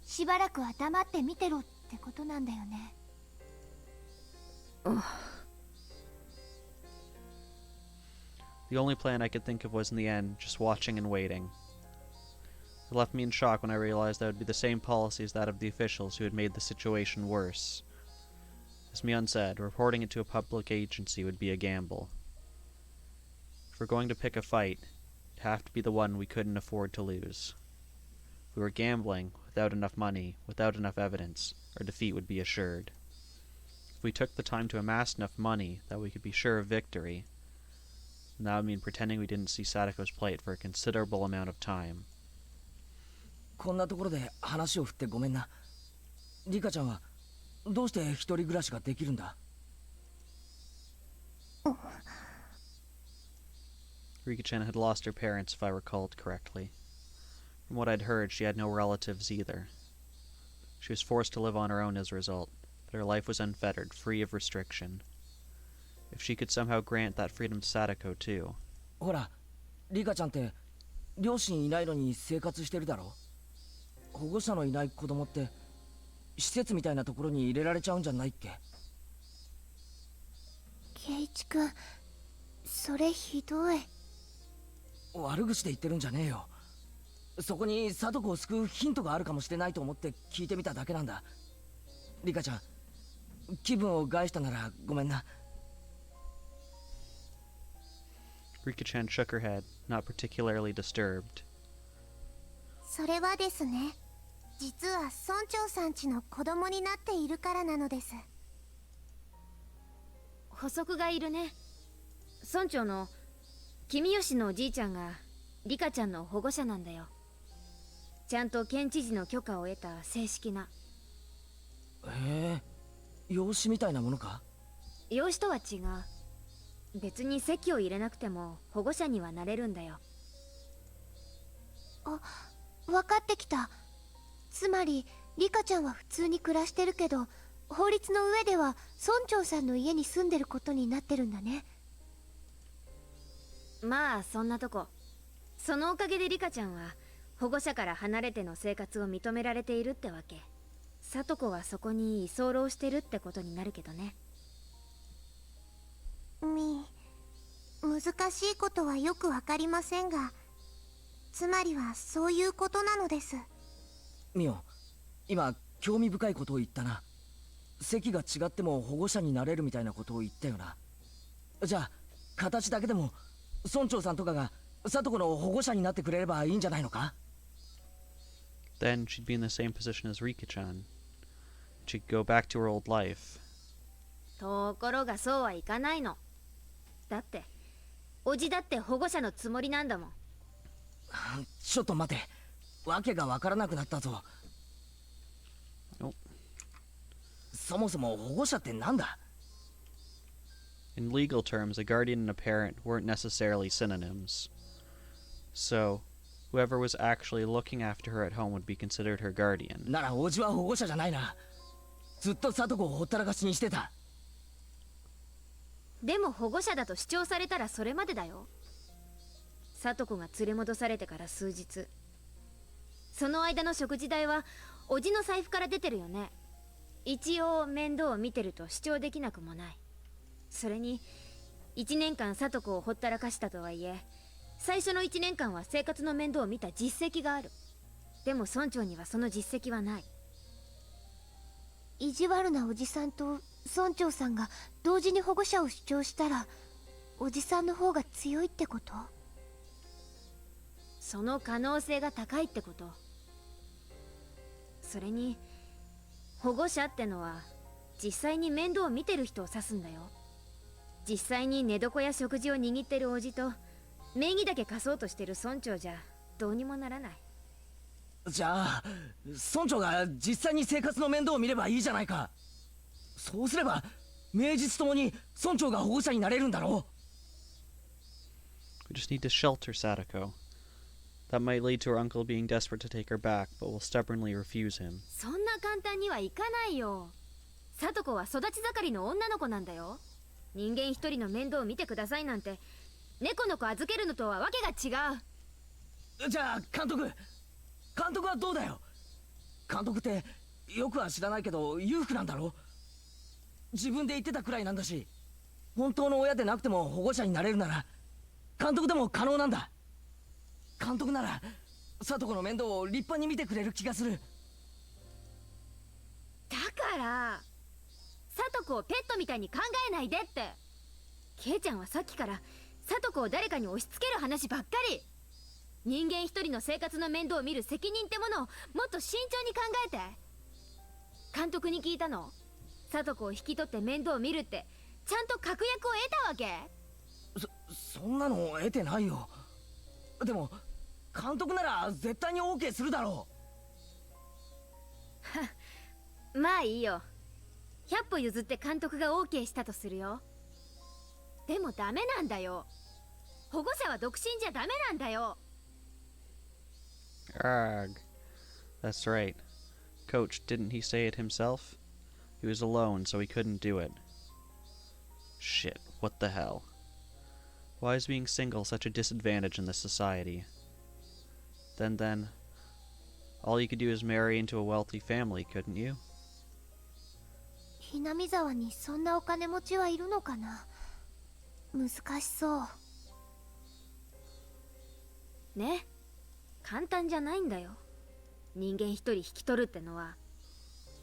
しばらくは黙って見てろってことなんだよね。The only plan I could think of was in the end, just watching and waiting. It left me in shock when I realized that would be the same policy as that of the officials who had made the situation worse. As Mion said, reporting it to a public agency would be a gamble. If we're going to pick a fight, it'd have to be the one we couldn't afford to lose. If we were gambling, without enough money, without enough evidence, our defeat would be assured. If we took the time to amass enough money that we could be sure of victory, then that would mean pretending we didn't see Satoko's plight for a considerable amount of time. こんなところで話を振ってごめんな。リカちゃんはどうして一人暮らしができるんだ？ Rika-chan had lost her parents, if I recalled correctly. From what I'd heard, she had no relatives either. She was forced to live on her own as a result, but her life was unfettered, free of restriction. If she could somehow grant that freedom to Satoko too. ほら、リカちゃんって両親いないのに生活してるだろ。保護者のいない子供って施設みたいなところに入れられちゃうんじゃないっけ？圭一くん、それひどい。悪口で言ってるんじゃねえよ。そこにサトコを救うヒントがあるかもしれないと思って聞いてみただけなんだ。リカちゃん、気分を害したならごめんな。Rika-chan shook her head, not particularly disturbed. それはですね、実は村長さんちの子供になっているからなのです。補足がいるね。村長の君吉のおじいちゃんがリカちゃんの保護者なんだよ。ちゃんと県知事の許可を得た正式な。へえ、養子みたいなものか？養子とは違う。別に籍を入れなくても保護者にはなれるんだよ。あ、分かってきた。つまりリカちゃんは普通に暮らしてるけど、法律の上では村長さんの家に住んでることになってるんだね。まあそんなとこ。そのおかげでリカちゃんは保護者から離れての生活を認められているってわけ。サトコはそこに居候してるってことになるけどね。難しいことはよくわかりませんが、つまりはそういうことなのです。ミオ、今興味深いことを言ったな。席が違っても保護者になれるみたいなことを言ったよな。じゃあ形だけでも村長さんとかがサトコの保護者になってくれればいいんじゃないのか？ Then she'd be in the same position as Rika-chan. She'd go back to her old life. ところがそうはいかないの。だっておじだって保護者のつもりなんだもん。ちょっと待て、わけがわからなくなったぞ。そもそも保護者ってなんだ？ In legal terms, a guardian and a parent weren't necessarily synonyms. So, whoever was actually looking after her at home would be considered her guardian. ならおじは保護者じゃないな。ずっとサトコをほったらかしにしてた。でも保護者だと主張されたらそれまでだよ。サトコが連れ戻されてから数日、その間の食事代はおじの財布から出てるよね。一応面倒を見てると主張できなくもない。それに1年間サトコをほったらかしたとはいえ、最初の1年間は生活の面倒を見た実績がある。でも村長にはその実績はない。意地悪なおじさんと村長さんが同時に保護者を主張したら、おじさんの方が強いってこと？その可能性が高いってこと。それに保護者ってのは実際に面倒を見てる人を指すんだよ。実際に寝床や食事を握ってるおじと名義だけ貸そうとしてる村長じゃどうにもならない。じゃあ村長が実際に生活の面倒を見ればいいじゃないか。そうすれば名実ともに村長が保護者になれるんだろう。 We just need to shelter Satoko. That might lead to her uncle being desperate to take her back, but will stubbornly refuse him. そんな簡単にはいかないよ。聡子は育ち盛りの女の子なんだよ。人間一人の面倒を見てくださいなんて猫の子預けるのとはわけが違う。じゃあ監督はどうだよ。監督ってよくは知らないけど裕福なんだろ。自分で言ってたくらいなんだし、本当の親でなくても保護者になれるなら監督でも可能なんだ。監督なら聡子の面倒を立派に見てくれる気がする。だから聡子をペットみたいに考えないでって。ケイちゃんはさっきから聡子を誰かに押し付ける話ばっかり。人間一人の生活の面倒を見る責任ってものをもっと慎重に考えて。監督に聞いたの。聡子を引き取って面倒を見るってちゃんと確約を得たわけ？そんなの得てないよ。でも監督なら絶対に OK するだろう。まあいいよ。100歩譲って監督が OK したとするよ。でもダメなんだよ。保護者は独身じゃダメなんだよ。Arg. That's right. Coach, didn't he say it himself? He was alone, so he couldn't do it. Shit, what the hell? Why is being single such a disadvantage in this society? Then, all you could do is marry into a wealthy family, couldn't you? ひなみ沢にそんなお金持ちはいるのかな。難しそうね。簡単じゃないんだよ。人間一人引き取るってのは。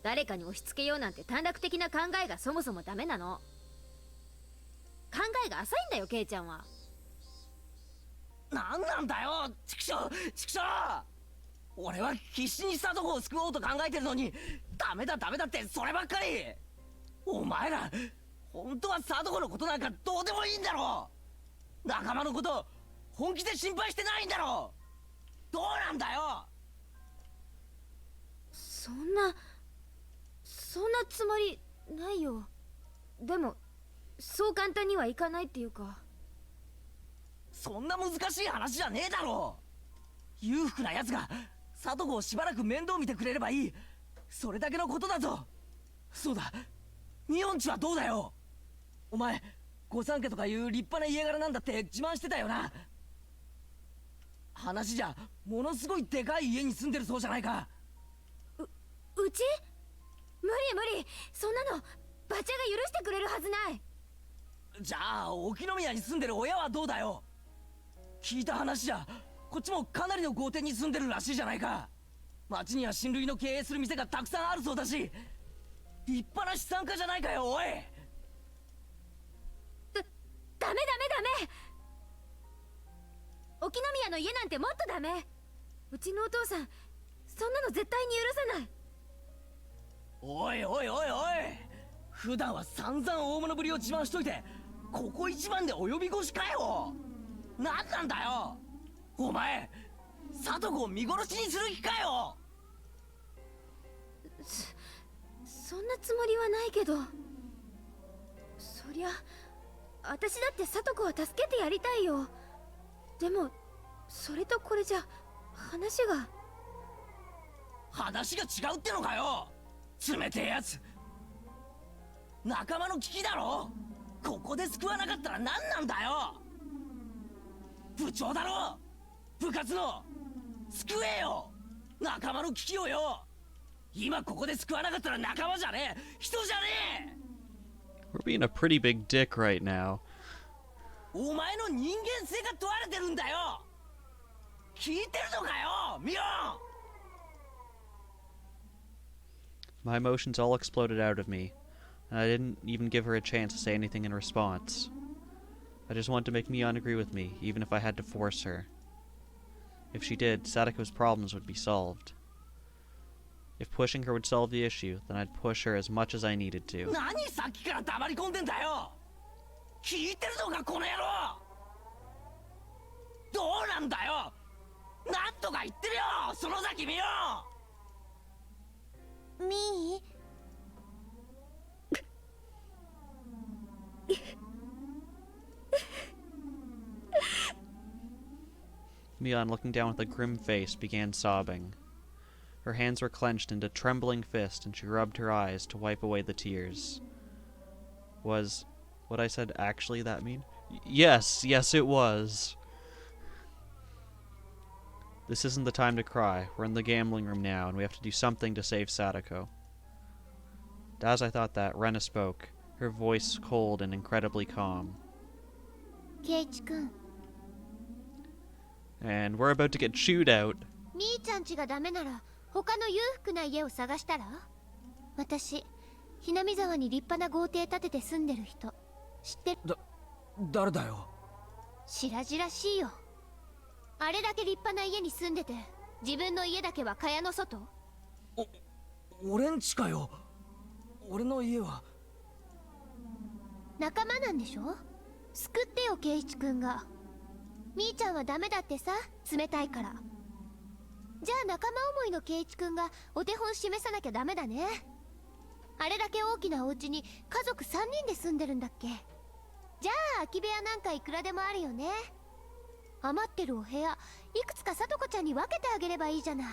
誰かに押し付けようなんて短絡的な考えがそもそもダメなの。考えが浅いんだよ、ケイちゃんは。なんなんだよ、チクショー。俺は必死に聡子を救おうと考えてるのにダメだってそればっかり。お前ら本当は聡子のことなんかどうでもいいんだろ。仲間のこと本気で心配してないんだろ。どうなんだよ。そんなつもりないよ。でもそう簡単にはいかないっていうか。そんな難しい話じゃねえだろ。裕福な奴が聡子をしばらく面倒見てくれればいい、それだけのことだぞ。そうだ、ミオンチはどうだよ。お前御三家とかいう立派な家柄なんだって自慢してたよな。話じゃものすごいでかい家に住んでるそうじゃないか。うち？無理。そんなのバチャが許してくれるはずない。じゃあ沖宮に住んでる親はどうだよ。聞いた話じゃこっちもかなりの豪邸に住んでるらしいじゃないか。町には親類の経営する店がたくさんあるそうだし、立派な資産家じゃないかよ。おい、ダメ。沖宮の家なんてもっとダメ。うちのお父さんそんなの絶対に許さない。おい、普段は散々大物ぶりを自慢しといてここ一番で及び腰かよ。なんなんだよお前、聡子を見殺しにする気かよ。そんなつもりはないけど。そりゃ私だって聡子は助けてやりたいよ。でもそれとこれじゃ話が違うってのかよ。冷てえやつ。仲間の危機だろ。ここで救わなかったら何なんだよ。部長だろ、部活の。救えよ、仲間の危機をよ。今ここで救わなかったら仲間じゃねえ、人じゃねえ。 We're being a pretty big dick right now. お前の人間性が問われてるんだよ。聞いてるのかよ、ミオン。 My emotions all exploded out of me, and I didn't even give her a chance to say anything in response. I just wanted to make Mion agree with me, even if I had to force her. If she did, Satoko's problems would be solved. If pushing her would solve the issue, then I'd push her as much as I needed to. 何さっきから黙り込んでんだよ。聞いてるのかこの野郎。どうなんだよ。なんとか言ってるよ、園崎ミオン。みー、Mion, looking down with a grim face, began sobbing. Her hands were clenched into trembling fists, and she rubbed her eyes to wipe away the tears. Was what I said actually that mean? Yes, it was. This isn't the time to cry. We're in the gambling room now, and we have to do something to save Satoko. As I thought that, Rena spoke, her voice cold and incredibly calm. ケイチくん、 And we're about to get chewed out. みーちゃん家がダメなら他の裕福な家を探したら？私、ひなみ沢に立派な豪邸建てて住んでる人知ってる？誰だよ。白々しいよ。あれだけ立派な家に住んでて自分の家だけは蚊帳の外？俺んちかよ。俺の家は仲間なんでしょ？救ってよ、圭一くんが。みーちゃんはダメだってさ、冷たいから。じゃあ仲間思いの圭一くんがお手本示さなきゃダメだね。あれだけ大きなお家に家族3人で住んでるんだっけ？じゃあ空き部屋なんかいくらでもあるよね。余ってるお部屋いくつかさとこちゃんに分けてあげればいいじゃない。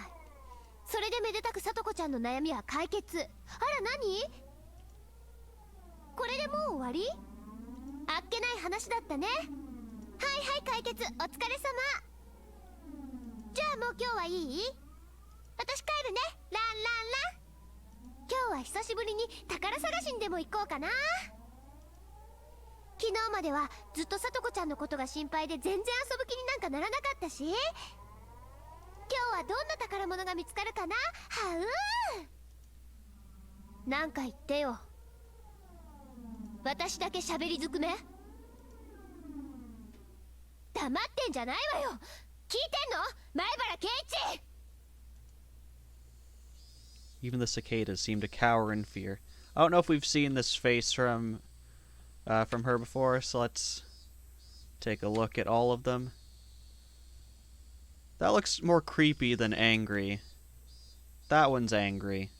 それでめでたくさとこちゃんの悩みは解決。あら何？これでもう終わり？あっけない話だったね。はいはい、解決お疲れ様。じゃあもう今日はいい？私帰るね。ランランラン。今日は久しぶりに宝探しにでも行こうかな。昨日まではずっとさとこちゃんのことが心配で全然遊ぶ気になんかならなかったし、今日はどんな宝物が見つかるかな。はなんか言ってよ。私だけ喋りずくめ？黙ってんじゃないわよ。聞いてんの？前原圭一。 Even the cicadas seemed to cower in fear. I don't know if we've seen this face from her before, so let's take a look at all of them. That looks more creepy than angry. That one's angry.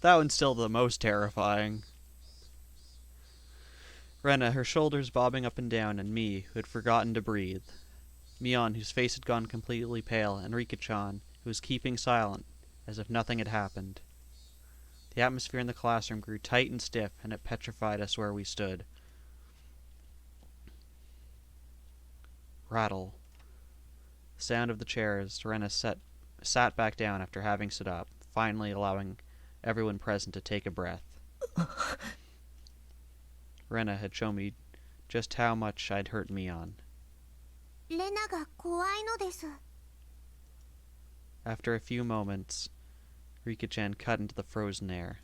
That one's still the most terrifying. Rena, her shoulders bobbing up and down, and me, who had forgotten to breathe. Mion, whose face had gone completely pale, and Rika-chan, who was keeping silent, as if nothing had happened. The atmosphere in the classroom grew tight and stiff, and it petrified us where we stood. Rattle. The sound of the chairs. Rena sat back down after having stood up, finally allowing everyone present to take a breath. Rena had shown me just how much I'd hurt Mion. レナが怖いのです。 After a few moments, Rika-chan cut into the frozen air.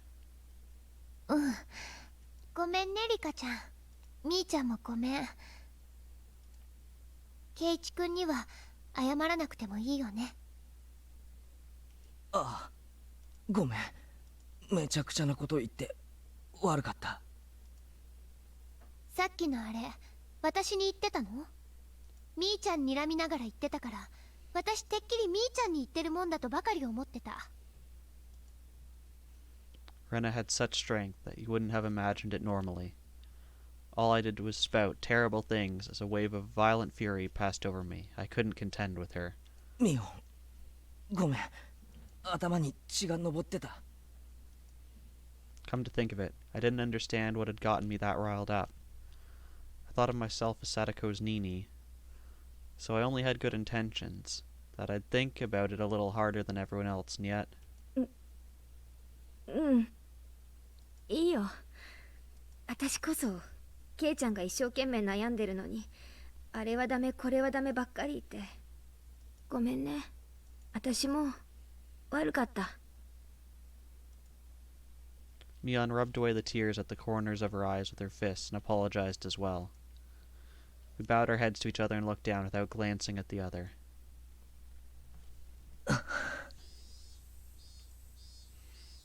ごめんね、リカちゃん。みーちゃんもごめん。圭一くんには謝らなくてもいいよね。ああ、ごめん。めちゃくちゃなこと言って悪かった。さっきのあれ、私に言ってたの？みーちゃん睨みながら言ってたから、私てっきりみーちゃんに言ってるもんだとばかり思ってた。Rena had such strength that you wouldn't have imagined it normally. All I did was spout terrible things as a wave of violent fury passed over me. I couldn't contend with her. ミオン、ごめん。頭に血が上ってた。Come to think of it, I didn't understand what had gotten me that riled up. I thought of myself as Satoko's Nini, so I only had good intentions, that I'd think about it a little harder than everyone else, and yet... うん、いいよ。私こそケイちゃんが一生懸命悩んでるのに、あれはダメこれはダメばっかり言って。ごめんね。私も悪かった。Mion rubbed away the tears at the corners of her eyes with her fists and apologized as well. We bowed our heads to each other and looked down without glancing at the other.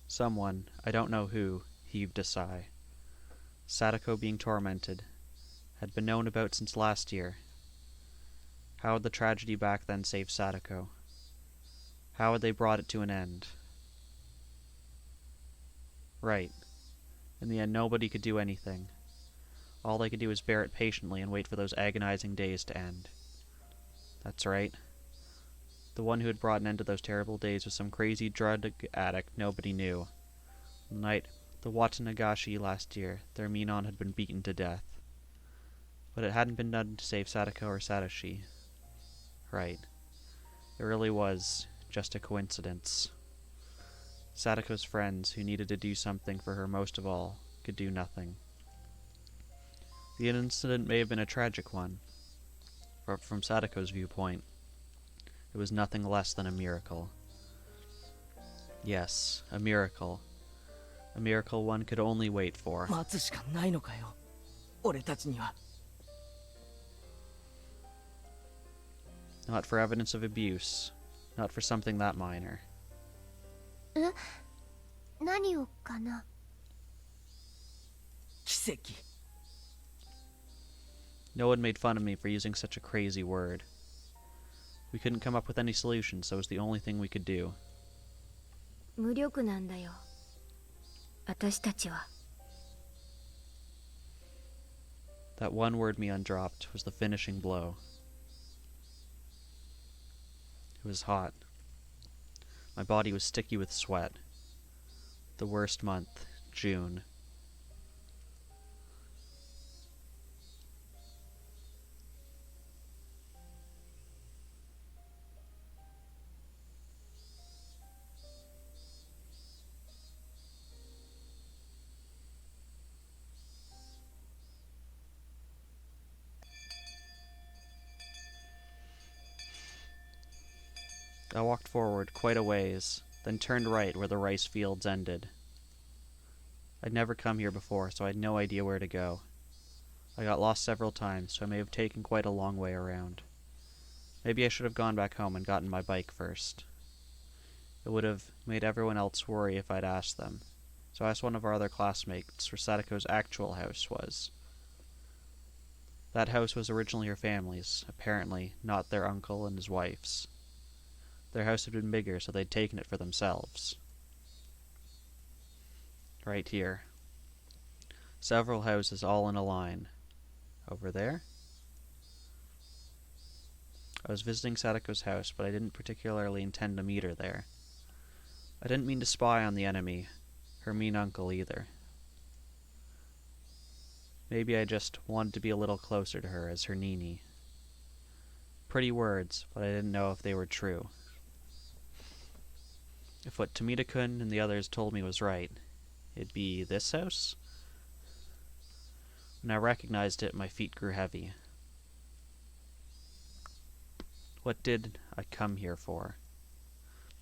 Someone, I don't know who, heaved a sigh. Satoko being tormented had been known about since last year. How had the tragedy back then saved Satoko? How had they brought it to an end? Right. In the end, nobody could do anything. All they could do was bear it patiently and wait for those agonizing days to end. That's right. The one who had brought an end to those terrible days was some crazy drug addict nobody knew. The night the Watanagashi last year, their Minon had been beaten to death. But it hadn't been done to save Satoko or Satoshi. Right. It really was just a coincidence. Satoko's friends, who needed to do something for her most of all, could do nothing. The incident may have been a tragic one, but from Satoko's viewpoint, it was nothing less than a miracle. Yes, a miracle. A miracle one could only wait for. 待つしかないのかよ、俺たちには。Not for evidence of abuse, not for something that minor. 何をかな。奇跡。No one made fun of me for using such a crazy word. We couldn't come up with any solution, so it was the only thing we could do. 無力なんだよ、私たちは。That one word Mion dropped was the finishing blow. It was hot. My body was sticky with sweat. The worst month, June. I walked forward quite a ways, then turned right where the rice fields ended. I'd never come here before, so I had no idea where to go. I got lost several times, so I may have taken quite a long way around. Maybe I should have gone back home and gotten my bike first. It would have made everyone else worry if I'd asked them, so I asked one of our other classmates where Satoko's actual house was. That house was originally her family's, apparently not their uncle and his wife's. Their house had been bigger, so they'd taken it for themselves. Right here. Several houses all in a line. Over there? I was visiting Satoko's house, but I didn't particularly intend to meet her there. I didn't mean to spy on the enemy, her mean uncle either. Maybe I just wanted to be a little closer to her as her Nini. Pretty words, but I didn't know if they were true. If what Tomita-kun and the others told me was right, it'd be this house? When I recognized it, my feet grew heavy. What did I come here for?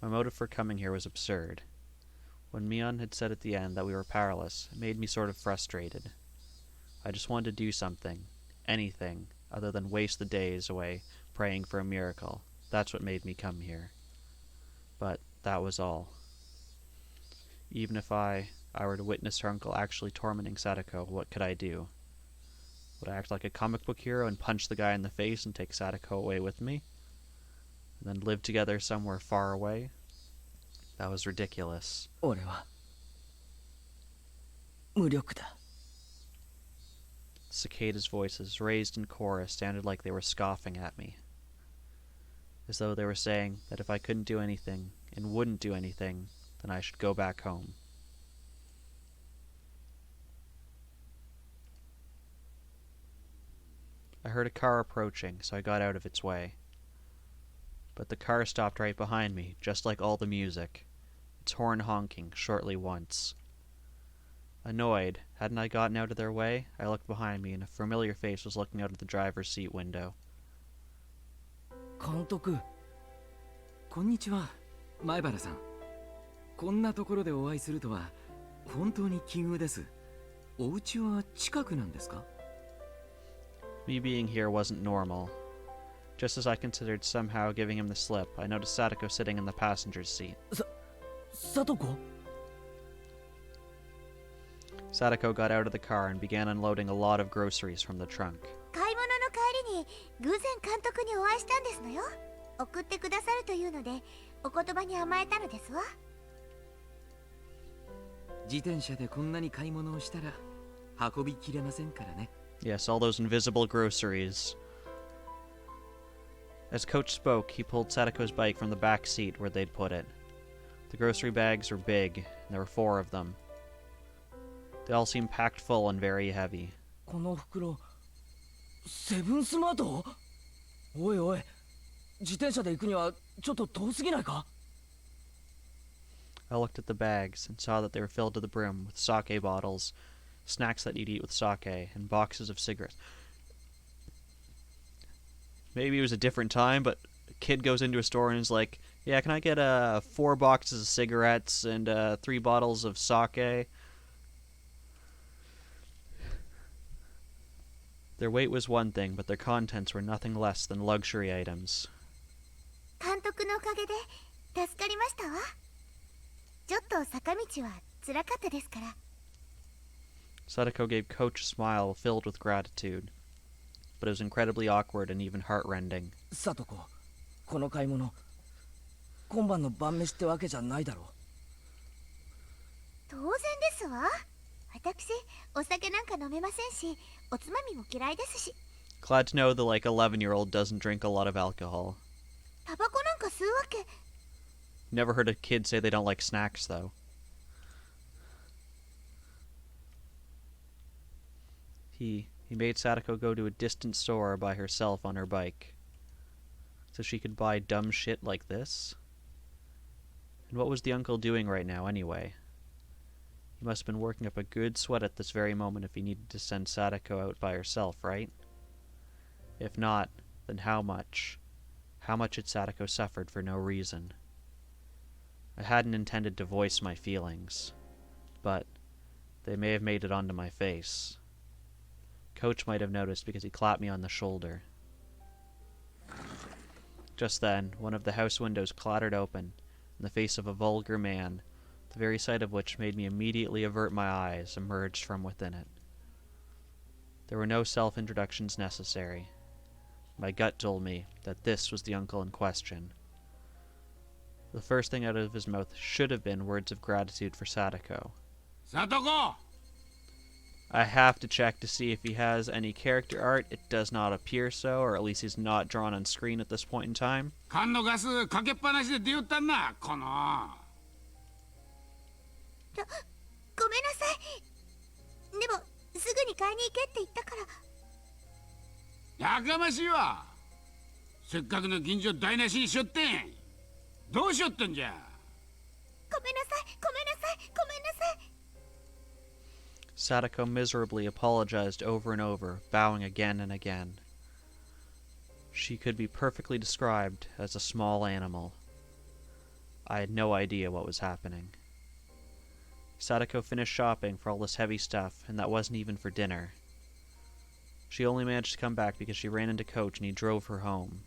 My motive for coming here was absurd. When Mion had said at the end that we were powerless, it made me sort of frustrated. I just wanted to do something, anything, other than waste the days away praying for a miracle. That's what made me come here. But that was all. Even if I were to witness her uncle actually tormenting Satoko, what could I do? Would I act like a comic book hero and punch the guy in the face and take Satoko away with me? And then live together somewhere far away? That was ridiculous. 俺は無力だ。 Cicada's voices, raised in chorus, sounded like they were scoffing at me. As though they were saying that if I couldn't do anything, and wouldn't do anything, then I should go back home. I heard a car approaching, so I got out of its way. But the car stopped right behind me, just like all the music, its horn honking shortly once. Annoyed, hadn't I gotten out of their way? I looked behind me, and a familiar face was looking out of the driver's seat window. 監督。こんにちは、前原さん。こんなところでお会いするとは本当に奇遇です。お家は近くなんですか？ Me being here wasn't normal. Just as I considered somehow giving him the slip, I noticed Satoko sitting in the passenger's seat. Satoko? Satoko got out of the car and began unloading a lot of groceries from the trunk. 買い物の帰りに偶然監督にお会いしたんですのよ。送ってくださるというのでお言葉に甘えたのですわ。自転車でこんなに買い物をしたら運びきれませんからね。Yes, all those invisible groceries. As Coach spoke, he pulled Satoko's bike from the back seat where they'd put it. The grocery bags were big, and there were 4 of them. They all seemed packed full and very heavy. この袋、セブンスマート？おいおい、自転車で行くにはちょっと遠すぎないか？ I looked at the bags and saw that they were filled to the brim with sake bottles, snacks that you'd eat with sake, and boxes of cigarettes. Maybe it was a different time, but a kid goes into a store and is like, yeah, can I get 4 boxes of cigarettes and 3 bottles of sake? Their weight was one thing, but their contents were nothing less than luxury items. 監督のおかげで助かりましたわ。ちょっと坂道は辛かったですから。Satoko gave Coach a smile filled with gratitude, but it was incredibly awkward and even heartrending. サトコ、この買い物、今晩の晩飯ってわけじゃないだろう。当然ですわ。私、お酒なんか飲めませんし、おつまみも嫌いですし。 Glad to know the 11-year-old doesn't drink a lot of alcohol. タバコなんか吸うわけ。Never heard a kid say they don't like snacks, though. He made Satoko go to a distant store by herself on her bike, so she could buy dumb shit like this? And what was the uncle doing right now, anyway? He must have been working up a good sweat at this very moment if he needed to send Satoko out by herself, right? If not, then how much? How much had Satoko suffered for no reason? I hadn't intended to voice my feelings, but they may have made it onto my face. Coach might have noticed because he clapped me on the shoulder. Just then, one of the house windows clattered open, and the face of a vulgar man, the very sight of which made me immediately avert my eyes, emerged from within it. There were no self-introductions necessary. My gut told me that this was the uncle in question. The first thing out of his mouth should have been words of gratitude for Satoko. Satoko! I have to check to see if he has any character art. It does not appear so, or at least he's not drawn on screen at this point in time. 缶のガスかけっぱなしで出よったんな、この。ごめんなさい。でも、すぐに買いに行けって言ったから。やかましいわ。せっかくの銀条台無しにしよってん。どうしよったんじゃ。ごめんなさい、ごめんなさい、ごめんなさい。Satoko miserably apologized over and over, bowing again and again. She could be perfectly described as a small animal. I had no idea what was happening. Satoko finished shopping for all this heavy stuff, and that wasn't even for dinner. She only managed to come back because she ran into Coach and he drove her home.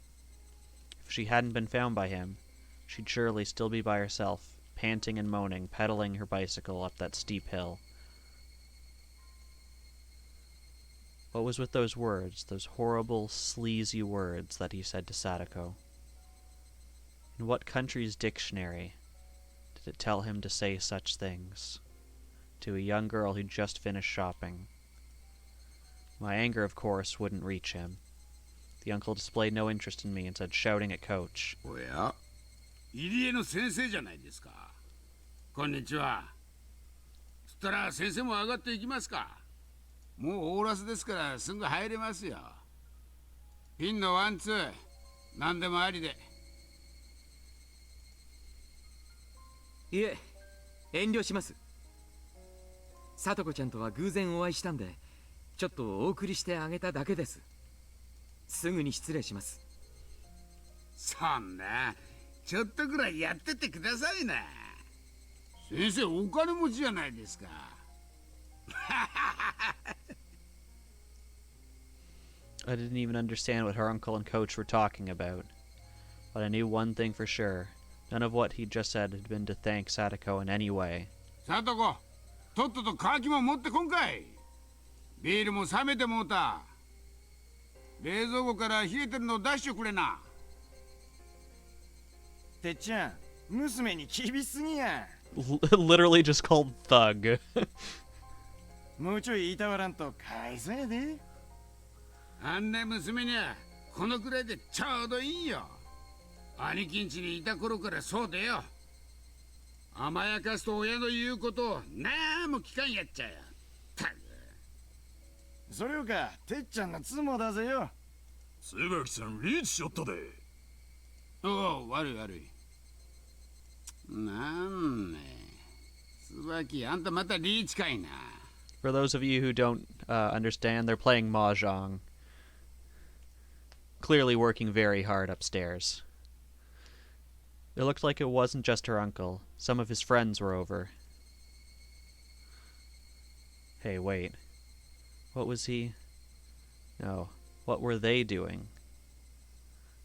If she hadn't been found by him, she'd surely still be by herself, panting and moaning, pedaling her bicycle up that steep hill. What was with those words, those horrible, sleazy words that he said to Satoko? In what country's dictionary did it tell him to say such things to a young girl who'd just finished shopping? My anger, of course, wouldn't reach him. The uncle displayed no interest in me and said, shouting at Coach. おや、入江の先生じゃないですか。こんにちは。そしたら先生も上がっていきますか。もうオーラスですからすぐ入れますよ。ピンのワンツー、何でもありで。いえ、遠慮します。さとこちゃんとは偶然お会いしたんで、ちょっとお送りしてあげただけです。すぐに失礼します。そんなちょっとぐらいやっててくださいな。先生お金持ちじゃないですか。I didn't even understand what her uncle and coach were talking about. But I knew one thing for sure. None of what he'd just said had been to thank Satoko in any way. さとこ、とっととカキも持ってこんかい。ビールも冷めてもうた。冷蔵庫から冷えてるの出してくれな。てっちゃん、娘に厳しすぎや。Literally just called thug. もうちょい言いたわらんとかいそうやで。あんな娘にはこのくらいでちょうどいいよ。兄貴ん家にいた頃からそうでよ。甘やかすと親の言うことをなんも聞かんやっちゃよ。たく。それよか、てっちゃんの妻だぜよ。椿さんリーチしよったで。おお、悪い悪い。なんね。椿、あんたまたリーチかいな。For those of you who don't understand, they're playing mahjong. Clearly working very hard upstairs. It looked like it wasn't just her uncle. Some of his friends were over. Hey, wait. What was he? No. What were they doing?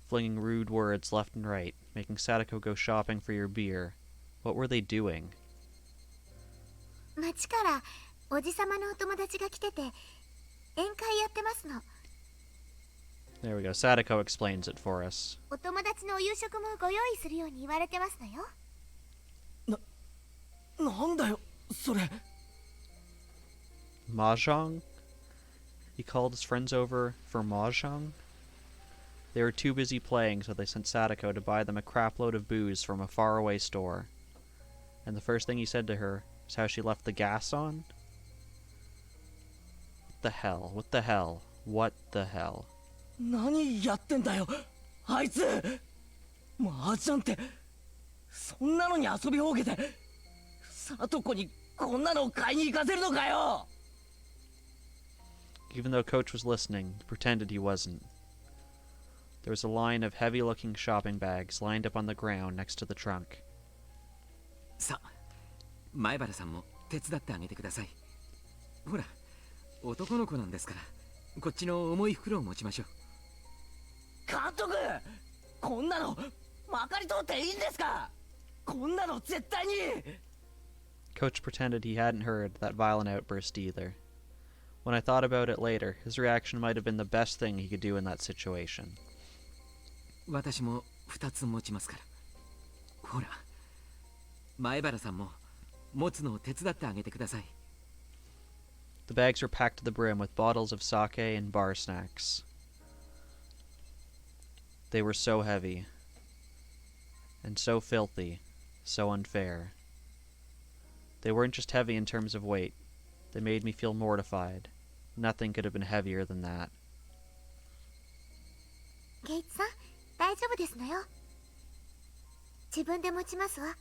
Flinging rude words left and right, making Satoko go shopping for your beer. What were they doing? 町からおじさまのお友達が来てて宴会やってますの。 There we go. Satoko explains it for us. お友達のお夕食もご用意するように言われてますのよ。なんだよそれ。 Mahjong? He called his friends over for mahjong? They were too busy playing, so they sent Satoko to buy them a crapload of booze from a faraway store. And the first thing he said to her is how she left the gas on? What the hell? What the hell? What the hell? 何やってんだよあいつ。麻雀ってそんなのに遊びほうけてさとこにこんなのを買いに行かせるのかよ。 Even though Coach was listening, he pretended he wasn't. There was a line of heavy-looking shopping bags lined up on the ground next to the trunk. さあ、前原さんも手伝ってあげてください。ほら、男の子なんですから、こっちの重い袋を持ちましょう。監督、こんなのまかり通っていいんですか。こんなの絶対に。 Coach pretended he hadn't heard that violent outburst either. When I thought about it later, his reaction might have been the best thing he could do in that situation. 私も2つ持ちますから。ほら、前原さんも持つのを手伝ってあげてください。The bags were packed to the brim with bottles of sake and bar snacks. They were so heavy, and so filthy, so unfair. They weren't just heavy in terms of weight. They made me feel mortified. Nothing could have been heavier than that. ケイツさん、大丈夫ですのよ。自分で持ちますわ。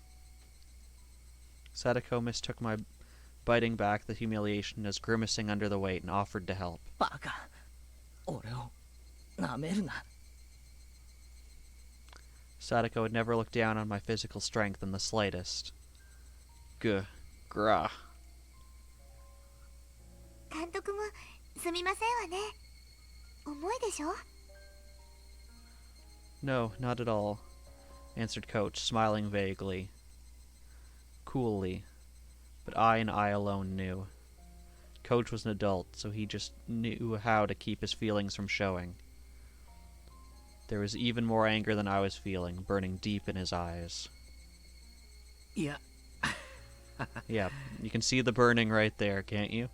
Satoko mistook my biting back the humiliation as grimacing under the weight and offered to help. バカ、俺をなめるな。 Satoko had never looked down on my physical strength in the slightest. Grah. 監督もすみませんわね。重いでしょ。 No, not at all, answered Coach, smiling vaguely. Coolly. But I and I alone knew. Coach was an adult, so he just knew how to keep his feelings from showing. There was even more anger than I was feeling, burning deep in his eyes. いや、Yeah, you can see the burning right there, can't you?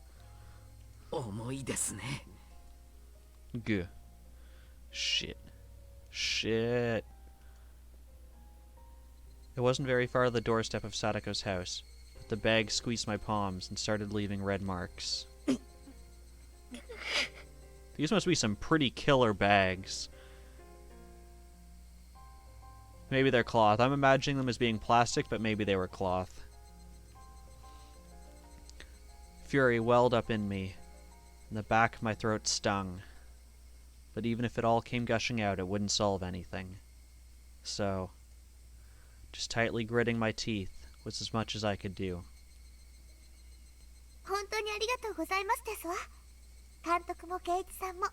重いですね。Gah. Shit. It wasn't very far to the doorstep of Satoko's house, but the bag squeezed my palms and started leaving red marks. These must be some pretty killer bags. Maybe they're cloth. I'm imagining them as being plastic, but maybe they were cloth. Fury welled up in me, and the back of my throat stung. But even if it all came gushing out, it wouldn't solve anything. So, just tightly gritting my teeth was as much as I could do. 本当にありがとうございますですわ。監督も圭一さんも。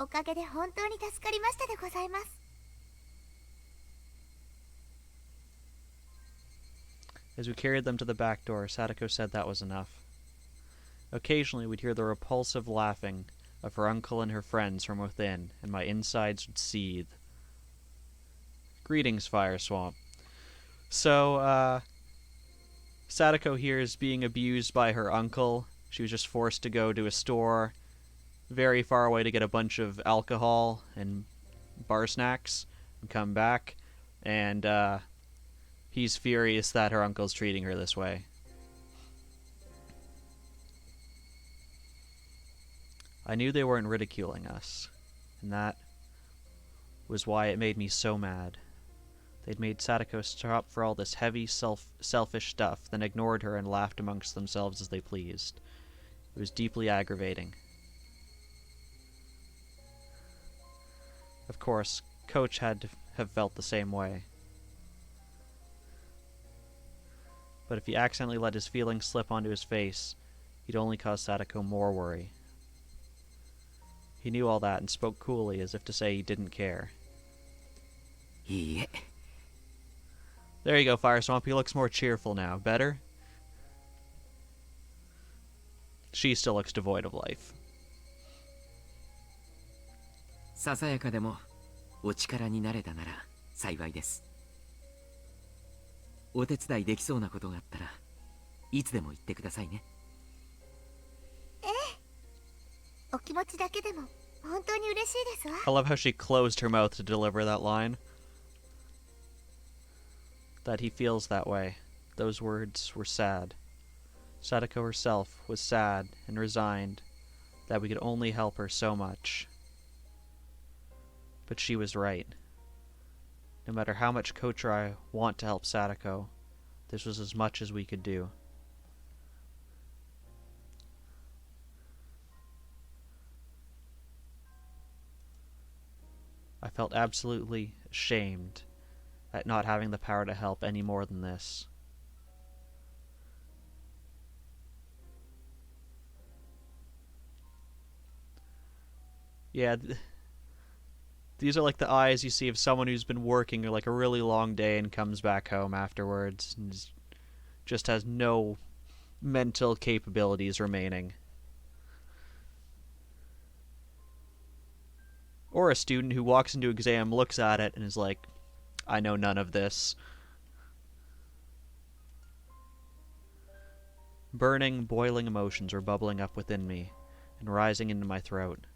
おかげで本当に助かりましたでございます。As we carried them to the back door, Satoko said that was enough. Occasionally we'd hear the repulsive laughing of her uncle and her friends from within, and my insides would seethe. Greetings, Fire Swamp. So, Satoko here is being abused by her uncle. She was just forced to go to a store very far away to get a bunch of alcohol and bar snacks and come back. And, he's furious that her uncle's treating her this way. I knew they weren't ridiculing us, and that was why it made me so mad. They'd made Satoko stop for all this heavy, selfish stuff, then ignored her and laughed amongst themselves as they pleased. It was deeply aggravating. Of course, Coach had to have felt the same way. But if he accidentally let his feelings slip onto his face, he'd only cause Satoko more worry. He knew all that and spoke coolly as if to say he didn't care. Yeah. There you go, Fire Swamp. He looks more cheerful now. Better? She still looks devoid of life. ささやかでもお力になれたなら幸いです。お手伝いできそうなことがあったらいつでも言ってくださいね。ええ。お気持ちだけでも本当に嬉しいですわ。I love how she closed her mouth to deliver that line. That he feels that way. Those words were sad. Satoko herself was sad and resigned that we could only help her so much. But she was right. No matter how much Coach or I want to help Satoko, this was as much as we could do. I felt absolutely ashamed at not having the power to help any more than this. Yeah, these are like the eyes you see of someone who's been working like a really long day and comes back home afterwards and just has no mental capabilities remaining. Or a student who walks into exam, looks at it, and is like, I know none of this. Burning, boiling emotions were bubbling up within me and rising into my throat.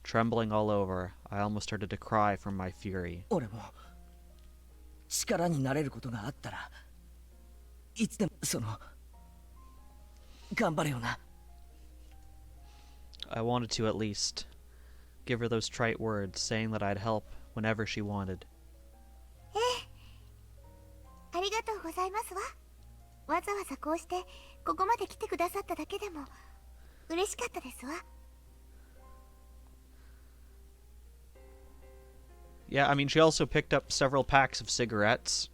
Trembling all over, I almost started to cry from my fury. 俺も力になれることがあったらいつでも頑張れよな。I wanted to at least give her those trite words, saying that I'd help whenever she wanted. ええ。ありがとうございますわ。わざわざこうしてここまで来てくださっただけでも嬉しかったですわ。Yeah, I mean, she also picked up several packs of cigarettes.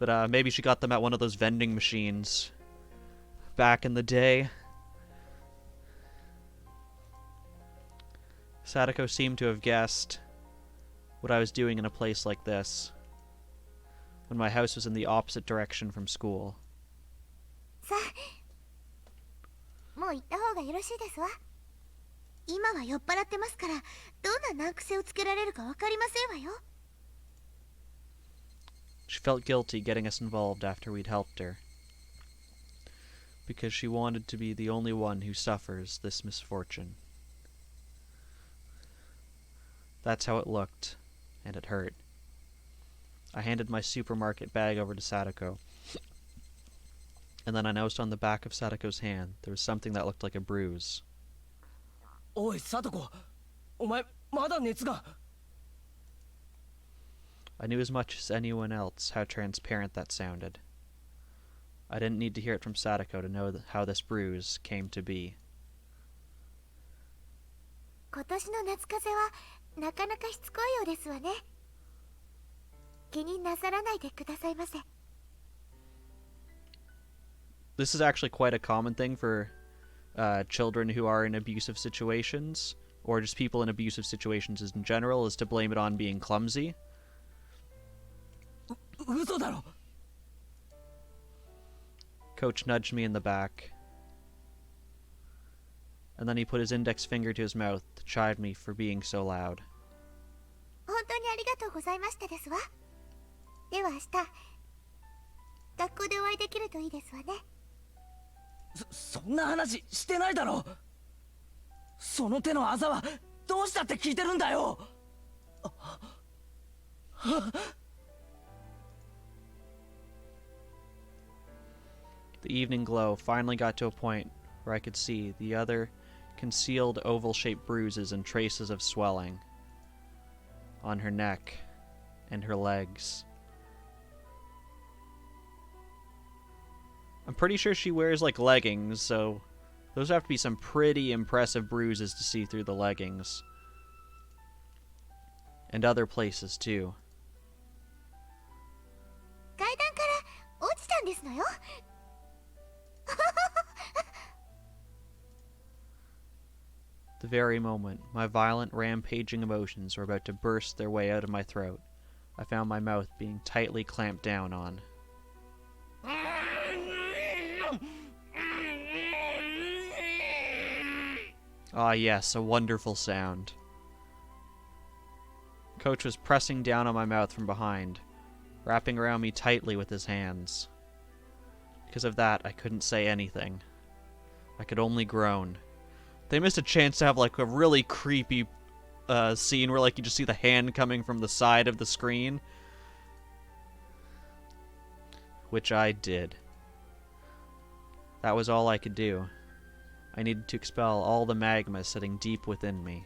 But maybe she got them at one of those vending machines back in the day. Satoko seemed to have guessed what I was doing in a place like this, when my house was in the opposite direction from school. さあ、もう行った方がよろしいですわ。今は酔っ払ってますから、どんな難癖をつけられるかわかりませんわよ。She felt guilty getting us involved after we'd helped her, because she wanted to be the only one who suffers this misfortune. That's how it looked, and it hurt. I handed my supermarket bag over to Satoko, and then I noticed on the back of Satoko's hand there was something that looked like a bruise. おい、サトコ、お前まだ熱が。I knew as much as anyone else how transparent that sounded. I didn't need to hear it from Satoko to know how this bruise came to be. 今年の夏風邪はなかなかしつこいようですわね。気になさらないでくださいませ。This is actually quite a common thing for children who are in abusive situations, or just people in abusive situations in general, is to blame it on being clumsy. 嘘だろ。 Coach nudged me in the back, and then he put his index finger to his mouth to chide me for being so loud. 本当にありがとうございましたですわ。では明日学校でお会いできるといいですわね。そんな話してないだろ。その手のあざはどうしたって聞いてるんだよ。The evening glow finally got to a point where I could see the other concealed oval-shaped bruises and traces of swelling on her neck and her legs. I'm pretty sure she wears like leggings, so those have to be some pretty impressive bruises to see through the leggings. And other places too. 階段から落ちたんですのよ。The very moment my violent, rampaging emotions were about to burst their way out of my throat, I found my mouth being tightly clamped down on. Ah yes, a wonderful sound. Coach was pressing down on my mouth from behind, wrapping around me tightly with his hands. Because of that, I couldn't say anything. I could only groan. They missed a chance to have like a really creepy scene where like you just see the hand coming from the side of the screen. Which I did. That was all I could do. I needed to expel all the magma sitting deep within me,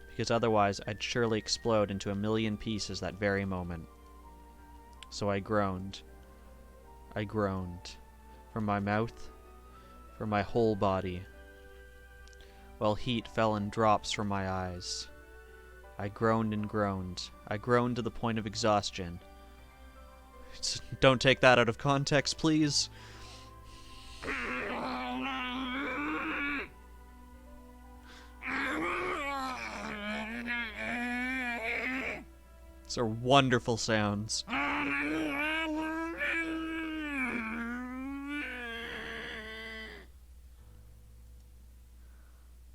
because otherwise I'd surely explode into a million pieces that very moment. So I groaned. I groaned. From my mouth, from my whole body, while heat fell in drops from my eyes. I groaned and groaned. I groaned to the point of exhaustion. Don't take that out of context, please. These are wonderful sounds.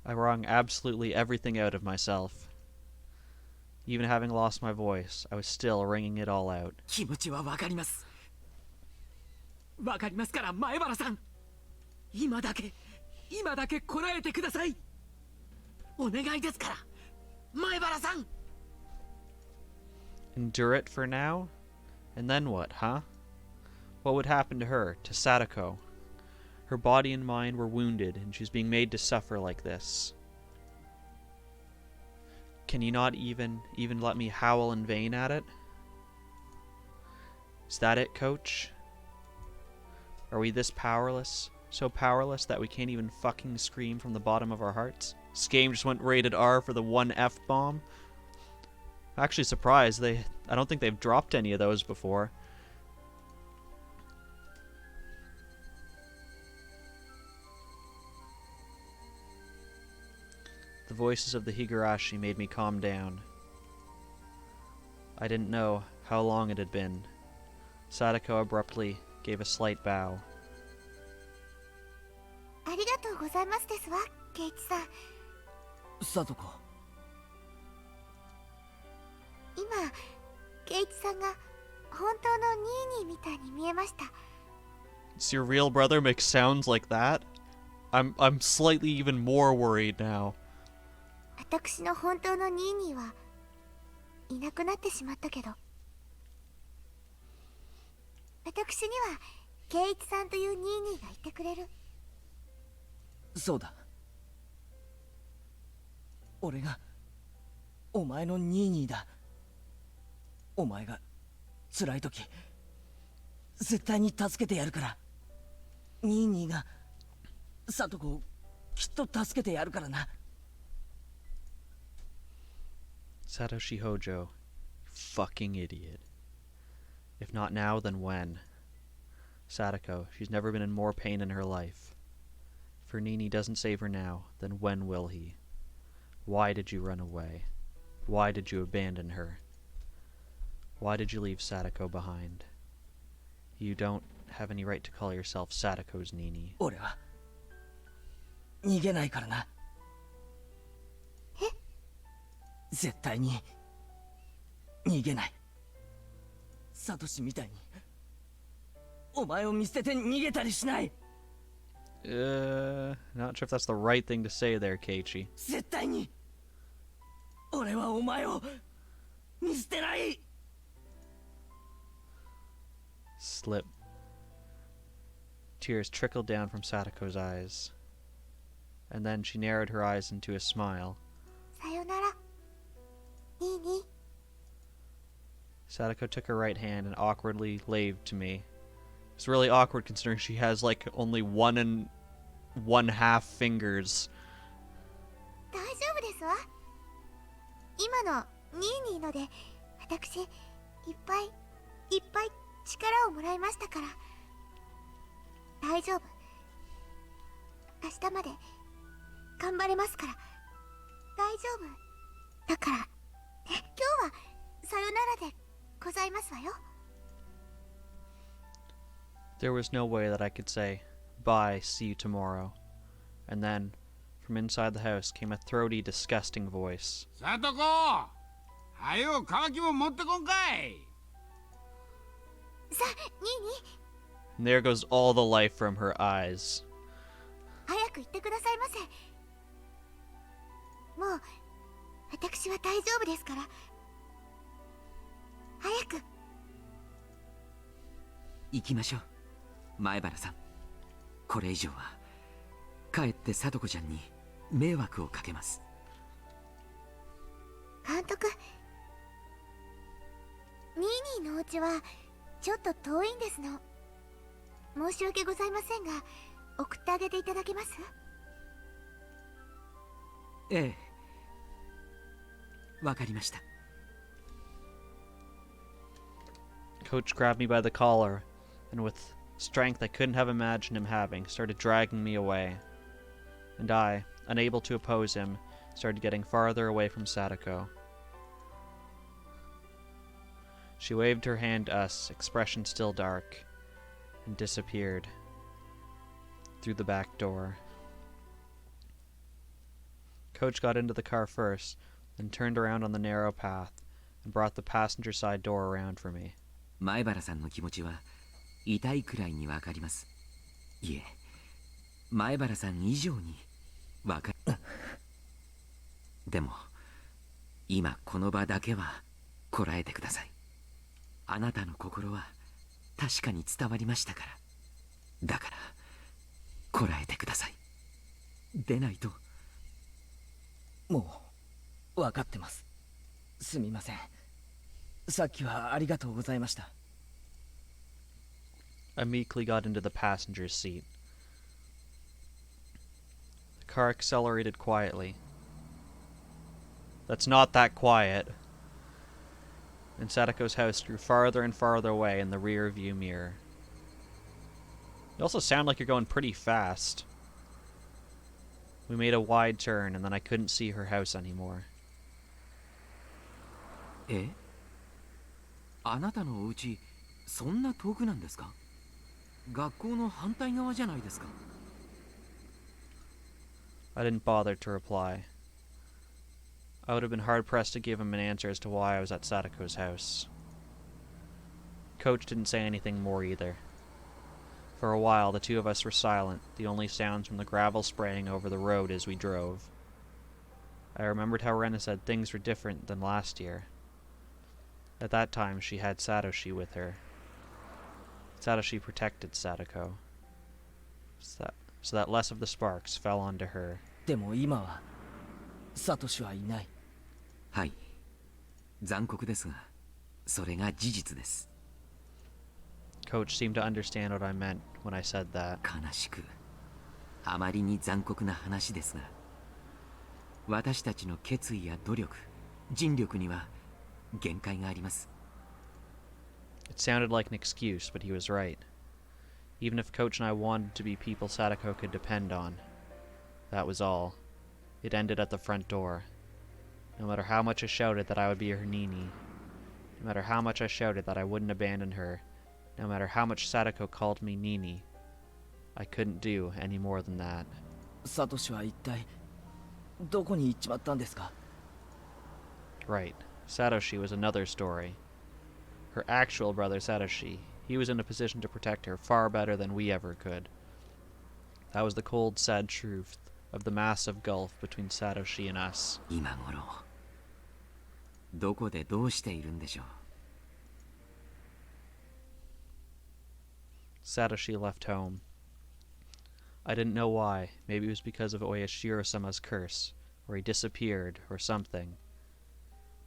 I wrung absolutely everything out of myself. Even having lost my voice, I was still wringing it all out. 気持ちはわかります。わかりますから前原さん。今だけこらえてください。お願いですから前原さん。Endure it for now? And then what, huh? What would happen to her, to Satoko? Her body and mind were wounded, and she's being made to suffer like this. Can you not even let me howl in vain at it? Is that it, Coach? Are we this powerless? So powerless that we can't even fucking scream from the bottom of our hearts? This game just went rated R for the one F-bomb. I'm actually surprised. I don't think they've dropped any of those before. The voices of the Higurashi made me calm down. I didn't know how long it had been. Satoko abruptly gave a slight bow. ありがとうございますですわ、ケイチさん。サトコ。今、ケイチさんが本当のニーニーみたいに見えました。Does your real brother make sounds like that? I'm slightly even more worried now. 私の本当のニーニーはいなくなってしまったけど、私にはケイチさんというニーニーがいてくれる。そうだ。俺がお前のニーニーだ。お前が辛い時絶対に助けてやるから。ニーニーがサトコをきっと助けてやるからな。 Satoshi Hojo, fucking idiot. If not now, then when? Satoko, she's never been in more pain in her life. If her Nini doesn't save her now, then when will he? Why did you run away? Why did you abandon her? Why did you leave Satoko behind? You don't have any right to call yourself Satoko's Nini. 俺は逃げないからな。絶対に逃げない。サトシみたいにお前を見捨てて逃げたりしない。 Not sure if that's the right thing to say there, Keiichi. 絶対に俺はお前を見捨てない。 Slip. Tears trickled down from Satoko's eyes. And then she narrowed her eyes into a smile. さよならニーニー。 Satoko took her right hand and awkwardly waved to me. It's really awkward considering she has like only 1.5 fingers. 大丈夫ですわ。今のニーニーので私いっぱい力をもらいましたから。大丈夫。明日まで頑張れますから。大丈夫だから。今日はさよならでございますわよ。 There was no way that I could say, "Bye, see you tomorrow." And then, from inside the house came a throaty, disgusting voice. サトコ、はよ乾きも持ってこんかい。さあニーニー。 And there goes all the life from her eyes. 早く行ってくださいませ。もう私は大丈夫ですから。早く。行きましょう、前原さん。これ以上はかえって聡子ちゃんに迷惑をかけます。監督、ニーニーのお家はちょっと遠いんですの。申し訳ございませんが送ってあげていただけます？ええ、わかりました。 Coach grabbed me by the collar, and with strength I couldn't have imagined him having, started dragging me away. And I, unable to oppose him, started getting farther away from Satoko. She waved her hand to us, expression still dark, and disappeared through the back door. Coach got into the car first, then turned around on the narrow path and brought the passenger side door around for me. 前原さんの気持ちは痛いくらいにわかります。いえ、前原さん以上にわかる。でも今この場だけはこらえてください。あなたの心は確かに伝わりましたから。だからこらえてください。でないと。もう分かってます。すみません。さっきはありがとうございました。 I meekly got into the passenger's seat. The car accelerated quietly. That's not that quiet. And Satoko's house grew farther and farther away in the rear view mirror. You also sound like you're going pretty fast. We made a wide turn, and then I couldn't see her house anymore. え？あなたのお家そんな遠くなんですか？学校の反対側じゃないですか。 I didn't bother to reply. I would have been hard-pressed to give him an answer as to why I was at Satoko's house. Coach didn't say anything more either. For a while, the two of us were silent, the only sounds from the gravel spraying over the road as we drove. I remembered how Rena said things were different than last year. At that time, she had Satoshi with her. Satoshi protected Satoko, so that less of the sparks fell onto her. でも今はサトシはいない。はい、残酷ですがそれが事実です。Coach seemed to understand what I meant when I said that. 悲しく、あまりに残酷な話ですが、私たちの決意や努力、尽力には限界があります。It sounded like an excuse, but he was right. Even if Coach and I wanted to be people Satoko could depend on, that was all. It ended at the front door. No matter how much I shouted that I would be her Nini, no matter how much I shouted that I wouldn't abandon her, no matter how much Satoko called me Nini, I couldn't do any more than that. サトシは一体どこに行っちまったんですか？ Right. Satoshi was another story. Her actual brother Satoshi, he was in a position to protect her far better than we ever could. That was the cold, sad truth of the massive gulf between Satoshi and us. 今頃、どこでどうしているんでしょう。Satoshi left home. I didn't know why. Maybe it was because of Oyashiro-sama's curse, or he disappeared, or something.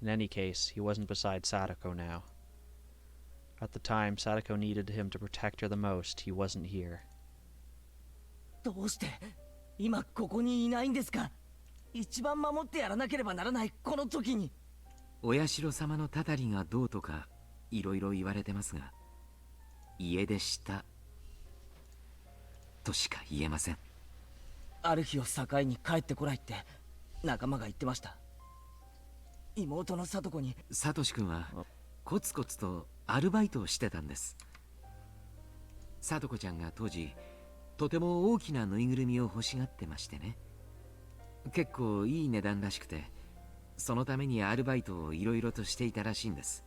In any case, he wasn't beside Satoko now. At the time Satoko needed him to protect her the most, he wasn't here. どうして今ここにいないんですか？一番守ってやらなければならないこの時に。お社様のたたりがどうとかいろいろ言われてますが、家出したとしか言えません。ある日を境に帰ってこないって仲間が言ってました。妹の聡子に。サトシ君はコツコツとアルバイトをしてたんです。聡子ちゃんが当時とても大きなぬいぐるみを欲しがってましてね。結構いい値段らしくて、そのためにアルバイトをいろいろとしていたらしいんです。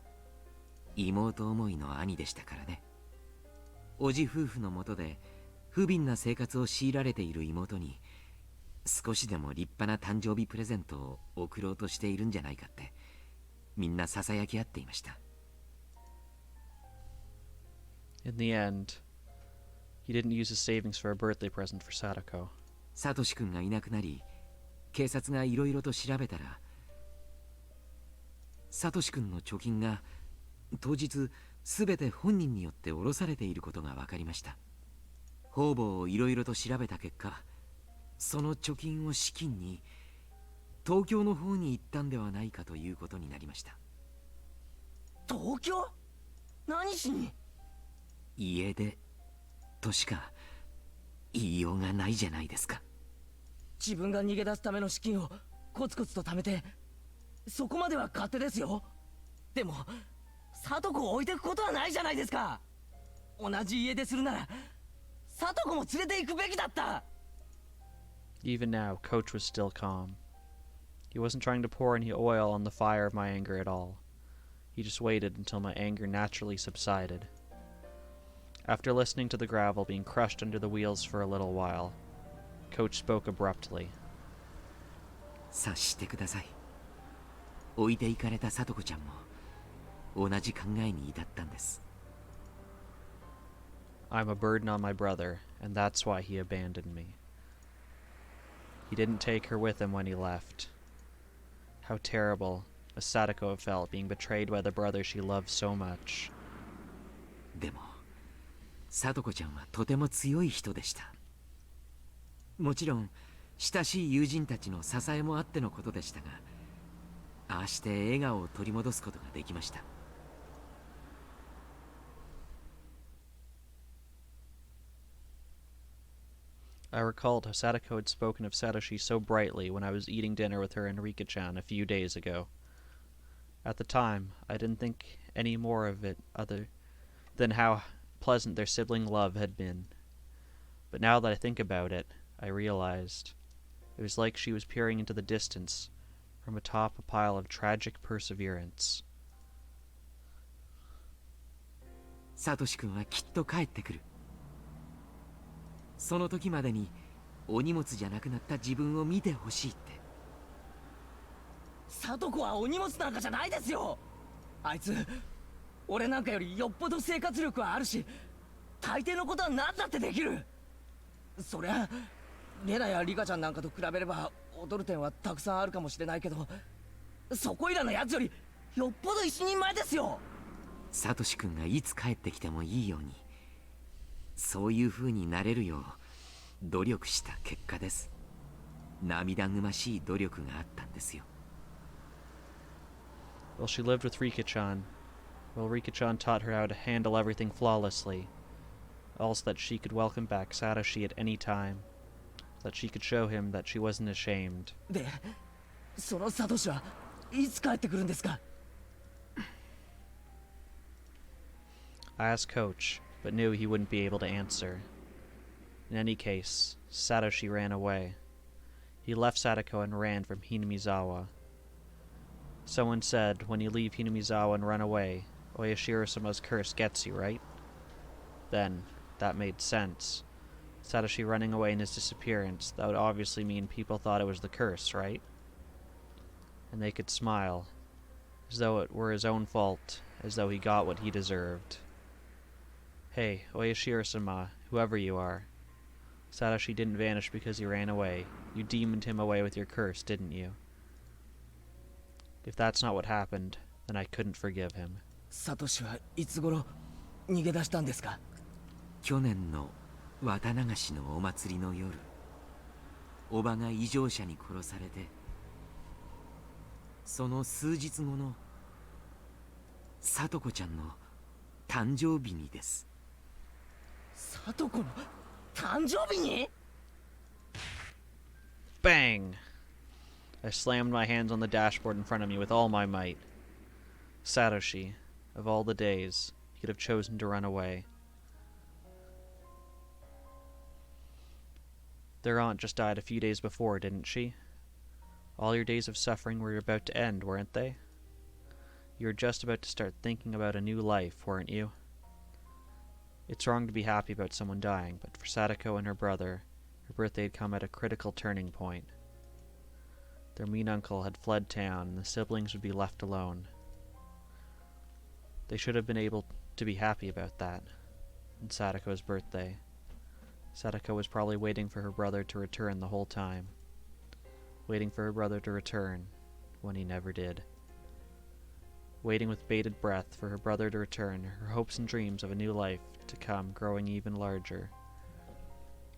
妹思いの兄でしたからね。おじ夫婦のもとで不憫な生活を強いられている妹に少しでも立派な誕生日プレゼントを贈ろうとしているんじゃないかってみんなささやき合っていました。 In the end, he didn't use his savings for a birthday present for Satoko. サトシ君がいなくなり、警察がいろいろと調べたら、サトシ君の貯金が当日すべて本人によって下ろされていることが分かりました。方々をいろいろと調べた結果、その貯金を資金に東京の方に行ったんではないかということになりました。東京？何しに？家出としか言いようがないじゃないですか。自分が逃げ出すための資金をコツコツと貯めて、そこまでは勝手ですよ。でも聡子を置いていくことはないじゃないですか。同じ家出するなら聡子も連れて行くべきだった。 Even now, Coach was still calm. He wasn't trying to pour any oil on the fire of my anger at all. He just waited until my anger naturally subsided. After listening to the gravel being crushed under the wheels for a little while, Coach spoke abruptly. 察してください。置いていかれた聡子ちゃんも同じ考えに至ったんです。 I'm a burden on my brother, and that's why he abandoned me. He didn't take her with him when he left. How terrible must Satoko have felt being betrayed by the brother she loved so much. でも聡子ちゃんはとても強い人でした。もちろん親しい友人たちの支えもあってのことでしたが、ああして笑顔を取り戻すことができました。I recalled how Satoko had spoken of Satoshi so brightly when I was eating dinner with her and Rika-chan a few days ago. At the time, I didn't think any more of it other than how pleasant their sibling love had been. But now that I think about it, I realized it was like she was peering into the distance from atop a pile of tragic perseverance. サトシ君はきっと帰ってくる。その時までにお荷物じゃなくなった自分を見てほしいって。聡子はお荷物なんかじゃないですよ。あいつ俺なんかよりよっぽど生活力はあるし、大抵のことは何だってできる。そりゃレナやリカちゃんなんかと比べれば劣る点はたくさんあるかもしれないけど、そこいらのやつよりよっぽど一人前ですよ。サトシ君がいつ帰ってきてもいいように、そういう風になれるよう努力した結果です。涙ぐましい努力があったんですよ。Well, she lived with Rika-chan. Well, Rika-chan taught her how to handle everything flawlessly. Also that she could welcome back Satoshi at any time. That she could show him that she wasn't ashamed. で、そのサトシはいつ帰ってくるんですか？ I asked Coach, but knew he wouldn't be able to answer. In any case, Satoshi ran away. He left Satoko and ran from Hinamizawa. Someone said, when you leave Hinamizawa and run away, Oyashiro-sama's curse gets you, right? Then, that made sense. Satoshi running away and his disappearance, that would obviously mean people thought it was the curse, right? And they could smile, as though it were his own fault, as though he got what he deserved. Hey, Oyashiro-sama, whoever you are. Satoshi didn't vanish because he ran away. You demoned him away with your curse, didn't you? If that's not what happened, then I couldn't forgive him. サトシはいつ頃逃げ出したんですか？去年の綿流しのお祭りの夜、おばが異常者に殺されて、その数日後のサトコちゃんの誕生日にです。サトコの誕生日に？ Bang! I slammed my hands on the dashboard in front of me with all my might. Satoshi, of all the days, he could have chosen to run away. Their aunt just died a few days before, didn't she? All your days of suffering were about to end, weren't they? You were just about to start thinking about a new life, weren't you? It's wrong to be happy about someone dying, but for Satoko and her brother, her birthday had come at a critical turning point. Their mean uncle had fled town, and the siblings would be left alone. They should have been able to be happy about that. And Satoko's birthday. Satoko was probably waiting for her brother to return the whole time. Waiting for her brother to return, when he never did. Waiting with bated breath for her brother to return, her hopes and dreams of a new life to come growing even larger.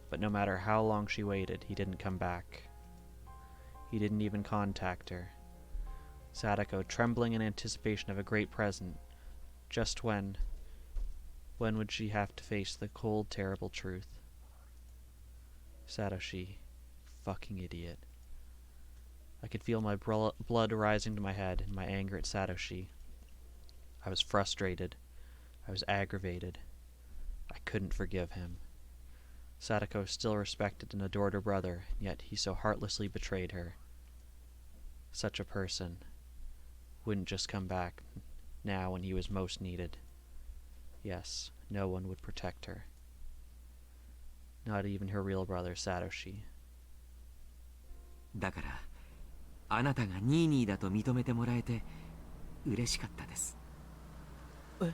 But no matter how long she waited, he didn't come back. He didn't even contact her. Satoko, trembling in anticipation of a great present, just when would she have to face the cold, terrible truth? Satoshi, fucking idiot. I could feel my blood rising to my head in my anger at Satoshi. I was frustrated. I was aggravated. I couldn't forgive him. Satoko still respected and adored her brother, and yet he so heartlessly betrayed her. Such a person wouldn't just come back now when he was most needed. Yes, no one would protect her. Not even her real brother, Satoshi. だから、あなたがニーニーだと認めてもらえて嬉しかったです。え？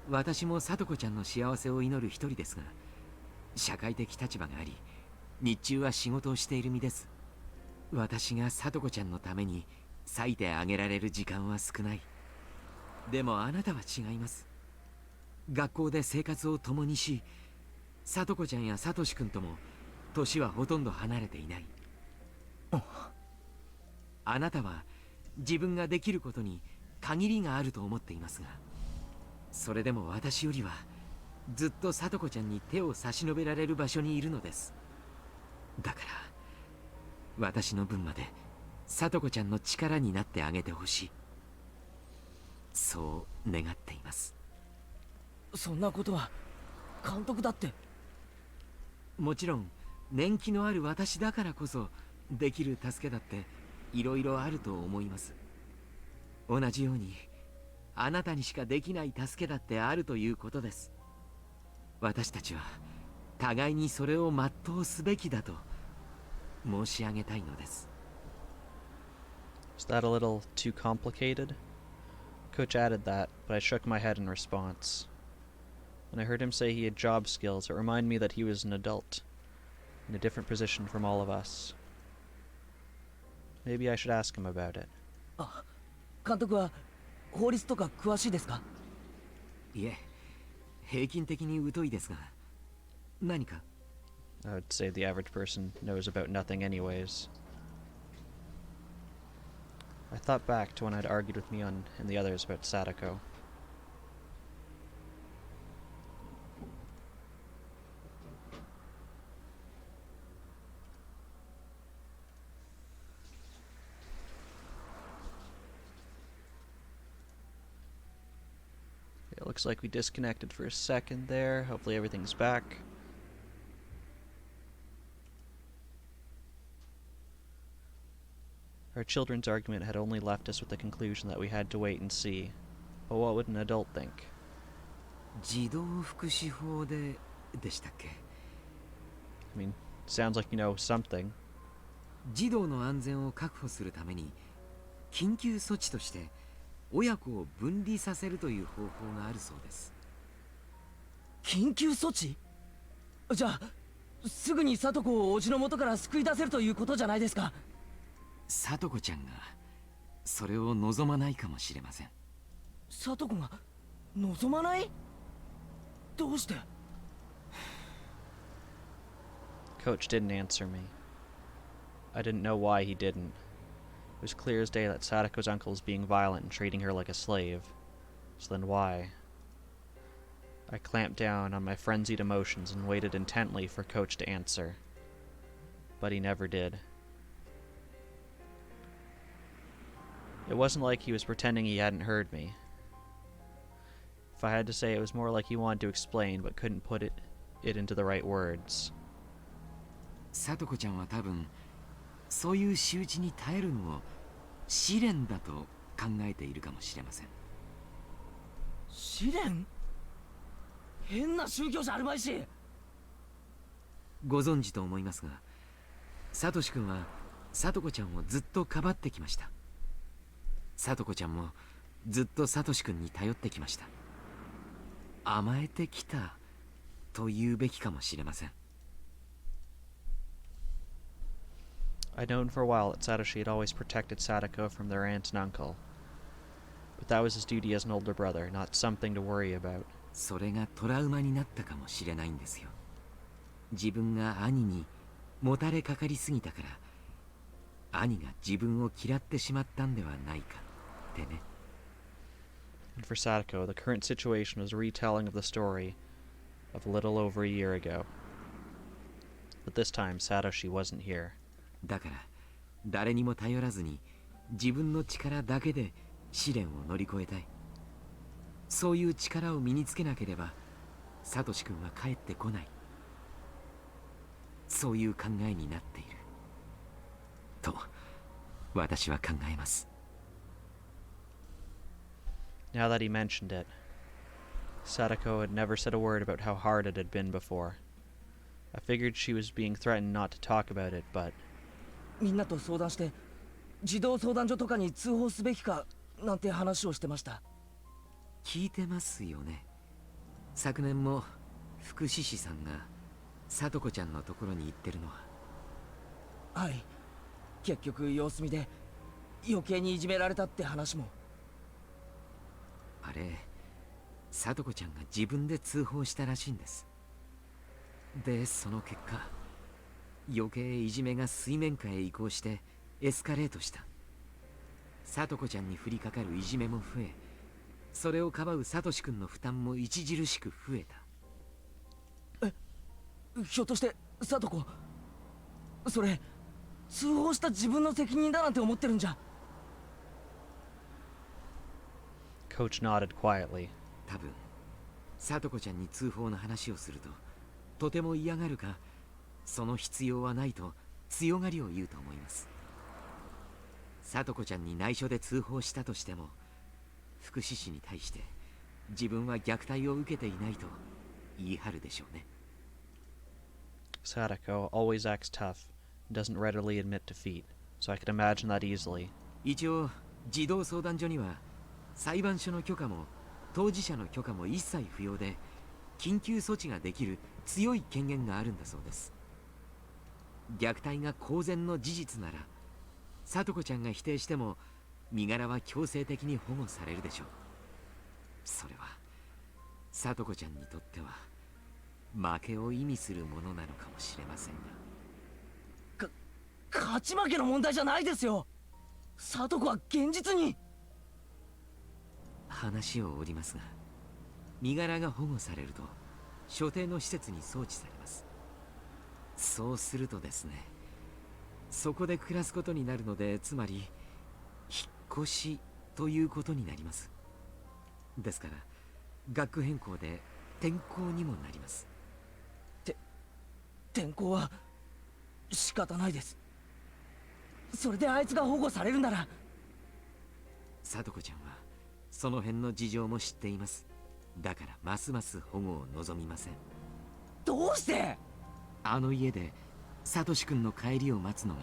私もサトコちゃんの幸せを祈る一人ですが、社会的立場があり、日中は仕事をしている身です。私がサトコちゃんのために割いてあげられる時間は少ない。でもあなたは違います。学校で生活を共にし、サトコちゃんやサトシ君とも年はほとんど離れていない。あなたは自分ができることに限りがあると思っていますが、それでも私よりはずっとサトコちゃんに手を差し伸べられる場所にいるのです。だから私の分までサトコちゃんの力になってあげてほしい、そう願っています。そんなことは監督だって。もちろん年季のある私だからこそできる助けだっていろいろあると思います。同じようにあなたにしかできない助けだってあるということです。私たちは互いにそれを全うすべきだと申し上げたいのです。Is that a little too complicated? Coach added that, but I shook my head in response. When I heard him say he had job skills, it reminded me that he was an adult, in a different position from all of us. Maybe I should ask him about it. あ、監督は法律とか詳しいですか？いえ、平均的に疎いですが、何か？ I would say the average person knows about nothing anyways. I thought back to when I'd argued with Mion and the others about Satoko. It looks like we disconnected for a second there. Hopefully everything's back. Our children's argument had only left us with the conclusion that we had to wait and see. But what would an adult think? 児童福祉法でしたっけ？ I mean, sounds like you know something. 児童の安全を確保するために緊急措置として親子を分離させるという方法があるそうです。緊急措置？じゃあすぐに聡子を叔父の元から救い出せるということじゃないですか。聡子ちゃんがそれを望まないかもしれません。聡子が望まない？どうして？ Coach didn't answer me. I didn't know why he didn't. It was clear as day that Satoko's uncle was being violent and treating her like a slave. So then why? I clamped down on my frenzied emotions and waited intently for Coach to answer. But he never did. It wasn't like he was pretending he hadn't heard me. If I had to say, it was more like he wanted to explain but couldn't put it into the right words. 聡子ちゃんは多分そういう仕打ちに耐えるのを試練だと考えているかもしれません。試練？変な宗教じゃあるまいし。ご存知と思いますが、サトシ君は聡子ちゃんをずっとかばってきました。聡子ちゃんもずっとサトシ君に頼ってきました。甘えてきたと言うべきかもしれません。I'd known for a while that Satoshi had always protected Satoko from their aunt and uncle. But that was his duty as an older brother, not something to worry about. それがトラウマになったかもしれないんですよ。自分が兄にもたれかかりすぎたから、兄が自分を嫌ってしまったんではないかってね。And for Satoko, the current situation was a retelling of the story of a little over a year ago. But this time, Satoshi wasn't here. だから誰にも頼らずに自分の力だけで試練を乗り越えたい。そういう力を身につけなければサトシ君は帰ってこない。そういう考えになっていると私は考えます。 Now that he mentioned it, Satoko had never said a word about how hard it had been before. I figured she was being threatened not to talk about it, but みんなと相談して児童相談所とかに通報すべきかなんて話をしてました。聞いてますよね。昨年も福祉士さんが聡子ちゃんのところに行ってるのは。はい、結局様子見で余計にいじめられたって話も。あれ聡子ちゃんが自分で通報したらしいんです。でその結果余計いじめが水面下へ移行してエスカレートした。聡子ちゃんに降りかかるいじめも増え、それをかばうサトシ君の負担も著しく増えた。ひょっとして聡子それ通報した自分の責任だなんて思ってるんじゃ。 Coach nodded quietly. 多分聡子ちゃんに通報の話をするととても嫌がるか、その必要はないと強がりを言うと思います。聡子ちゃんに内緒で通報したとしても福祉士に対して自分は虐待を受けていないと言い張るでしょうね。 Satoko always acts tough and doesn't readily admit defeat, so I could imagine that easily. 一応児童相談所には裁判所の許可も当事者の許可も一切不要で緊急措置ができる強い権限があるんだそうです。虐待が公然の事実なら聡子ちゃんが否定しても身柄は強制的に保護されるでしょう。それは聡子ちゃんにとっては負けを意味するものなのかもしれませんが。勝ち負けの問題じゃないですよ。聡子は現実に。話を折りますが、身柄が保護されると所定の施設に送致されます。そうするとですね、そこで暮らすことになるので、つまり引っ越しということになります。ですから学区変更で転校にもなります。転校は仕方ないです。それであいつが保護されるなら。聡子ちゃんはその辺の事情も知っています。だからますます保護を望みません。どうして？あの家でサトシ君の帰りを待つのが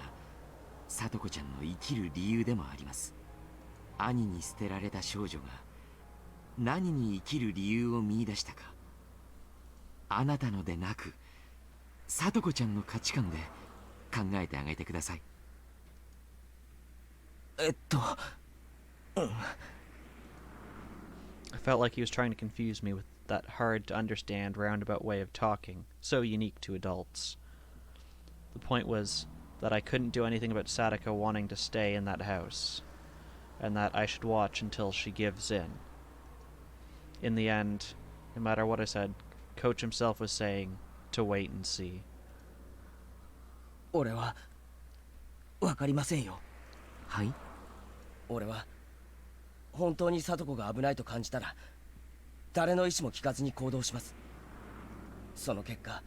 聡子ちゃんの生きる理由でもあります。兄に捨てられた少女が何に生きる理由を見出したか、あなたのでなく聡子ちゃんの価値観で考えてあげてください。I felt like he was trying to confuse me with that hard-to-understand roundabout way of talking, so unique to adults. The point was that I couldn't do anything about Satoko wanting to stay in that house, and that I should watch until she gives in. In the end, no matter what I said, Coach himself was saying to wait and see. 俺は分かりませんよ。はい。俺は本当に聡子が危ないと感じたら誰の意思も聞かずに行動します。その結果、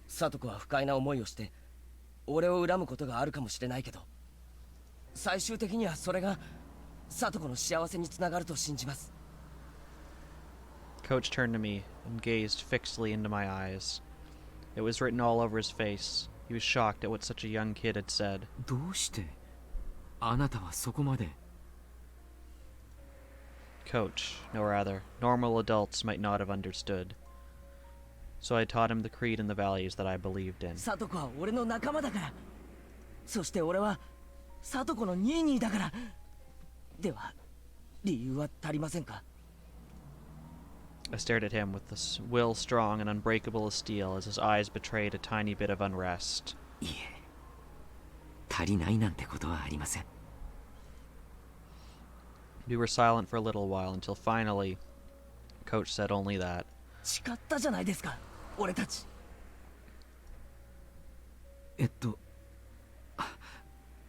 聡子は不快な思いをして俺を恨むことがあるかもしれないけど、最終的にはそれが聡子の幸せにつながると信じます。Coach turned to me and gazed fixedly into my eyes. It was written all over his face. He was shocked at what such a young kid had said. どうしてあなたはそこまで。Coach, or rather, normal adults might not have understood. So I taught him the creed and the values that I believed in. 聡子は俺の仲間だから。そして俺は聡子のニーニーだから。では理由は足りませんか？ I stared at him with this will strong and unbreakable as steel as his eyes betrayed a tiny bit of unrest. いえ、足りないなんてことはありません。We were silent for a little while until finally, Coach said only that. 誓ったじゃないですか、俺たち。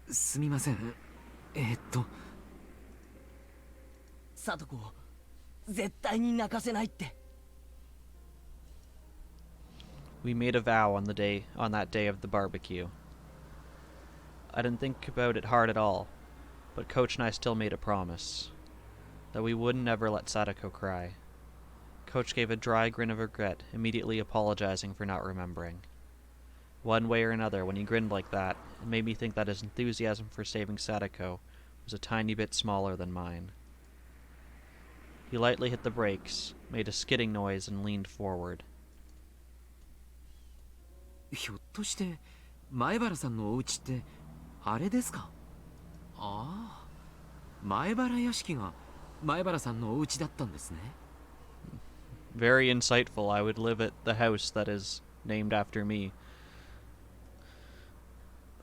すみません。聡子を絶対に泣かせないって。We made a vow on that day of the barbecue. I didn't think about it hard at all, but Coach and I still made a promise that we would never let Satoko cry. Coach gave a dry grin of regret, immediately apologizing for not remembering. One way or another, when he grinned like that, it made me think that his enthusiasm for saving Satoko was a tiny bit smaller than mine. He lightly hit the brakes, made a skidding noise, and leaned forward. ひょっとして前原さんのお家ってあれですか？ああ、前原屋敷が前原さんのお家だったんですね。Very insightful. I would live at the house that is named after me.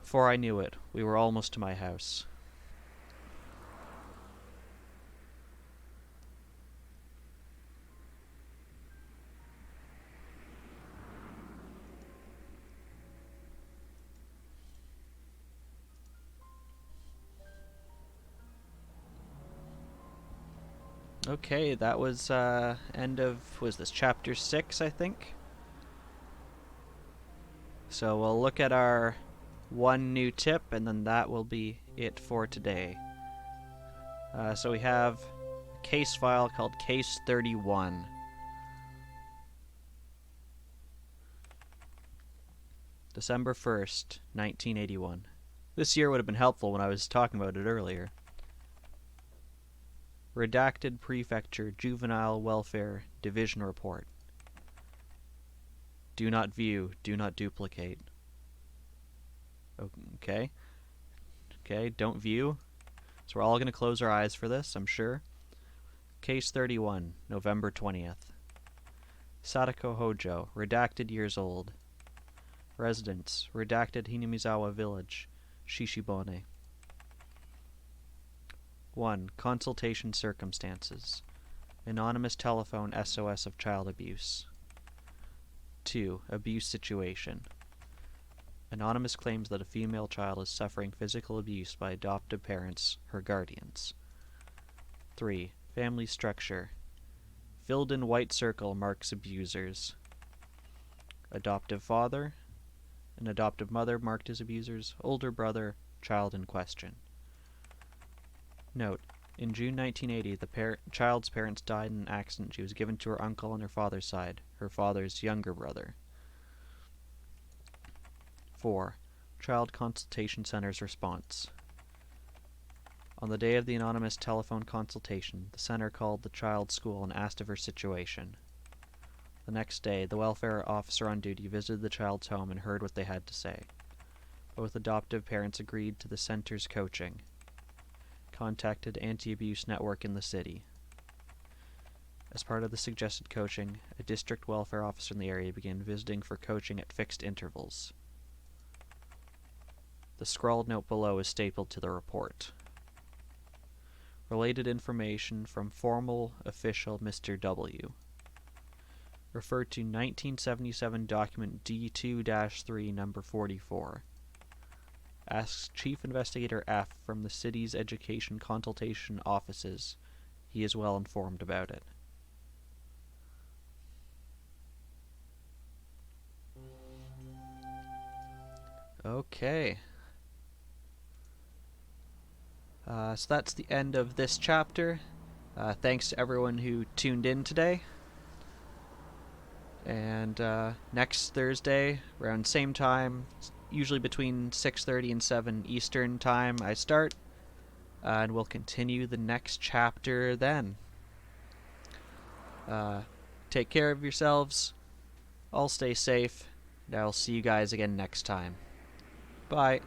Before I knew it, we were almost to my house. Okay, that was end of, was this chapter 6, I think? So we'll look at our one new tip, and then that will be it for today. So we have a case file called Case 31. December 1st, 1981. This year would have been helpful when I was talking about it earlier. Redacted Prefecture Juvenile Welfare Division Report. Do not view, do not duplicate. Okay. Okay, don't view. So we're all going to close our eyes for this, I'm sure. Case 31, November 20th. Satoko Hojo, redacted years old. Residence, redacted Hinamizawa Village, Shishibone. 1. Consultation circumstances. Anonymous telephone SOS of child abuse. 2. Abuse situation. Anonymous claims that a female child is suffering physical abuse by adoptive parents, her guardians. 3. Family structure. Filled in white circle marks abusers. Adoptive father. An adoptive mother marked as abusers. Older brother. Child in question. Note: in June 1980, the child's parents died in an accident. She was given to her uncle on her father's side, her father's younger brother. 4. Child Consultation Center's response. On the day of the anonymous telephone consultation, the center called the child's school and asked of her situation. The next day, the welfare officer on duty visited the child's home and heard what they had to say. Both adoptive parents agreed to the center's coaching. Contacted anti-abuse network in the city. As part of the suggested coaching, a district welfare officer in the area began visiting for coaching at fixed intervals. The scrawled note below is stapled to the report. Related information from formal official Mr. W. Refer to 1977 document D2-3 number 44. Asks Chief Investigator F from the city's education consultation offices. He is well informed about it. Okay. So that's the end of this chapter. Thanks to everyone who tuned in today. And next Thursday, around same time, usually between 6:30 and 7 Eastern time, I start. And we'll continue the next chapter then. Take care of yourselves. All stay safe. And I'll see you guys again next time. Bye.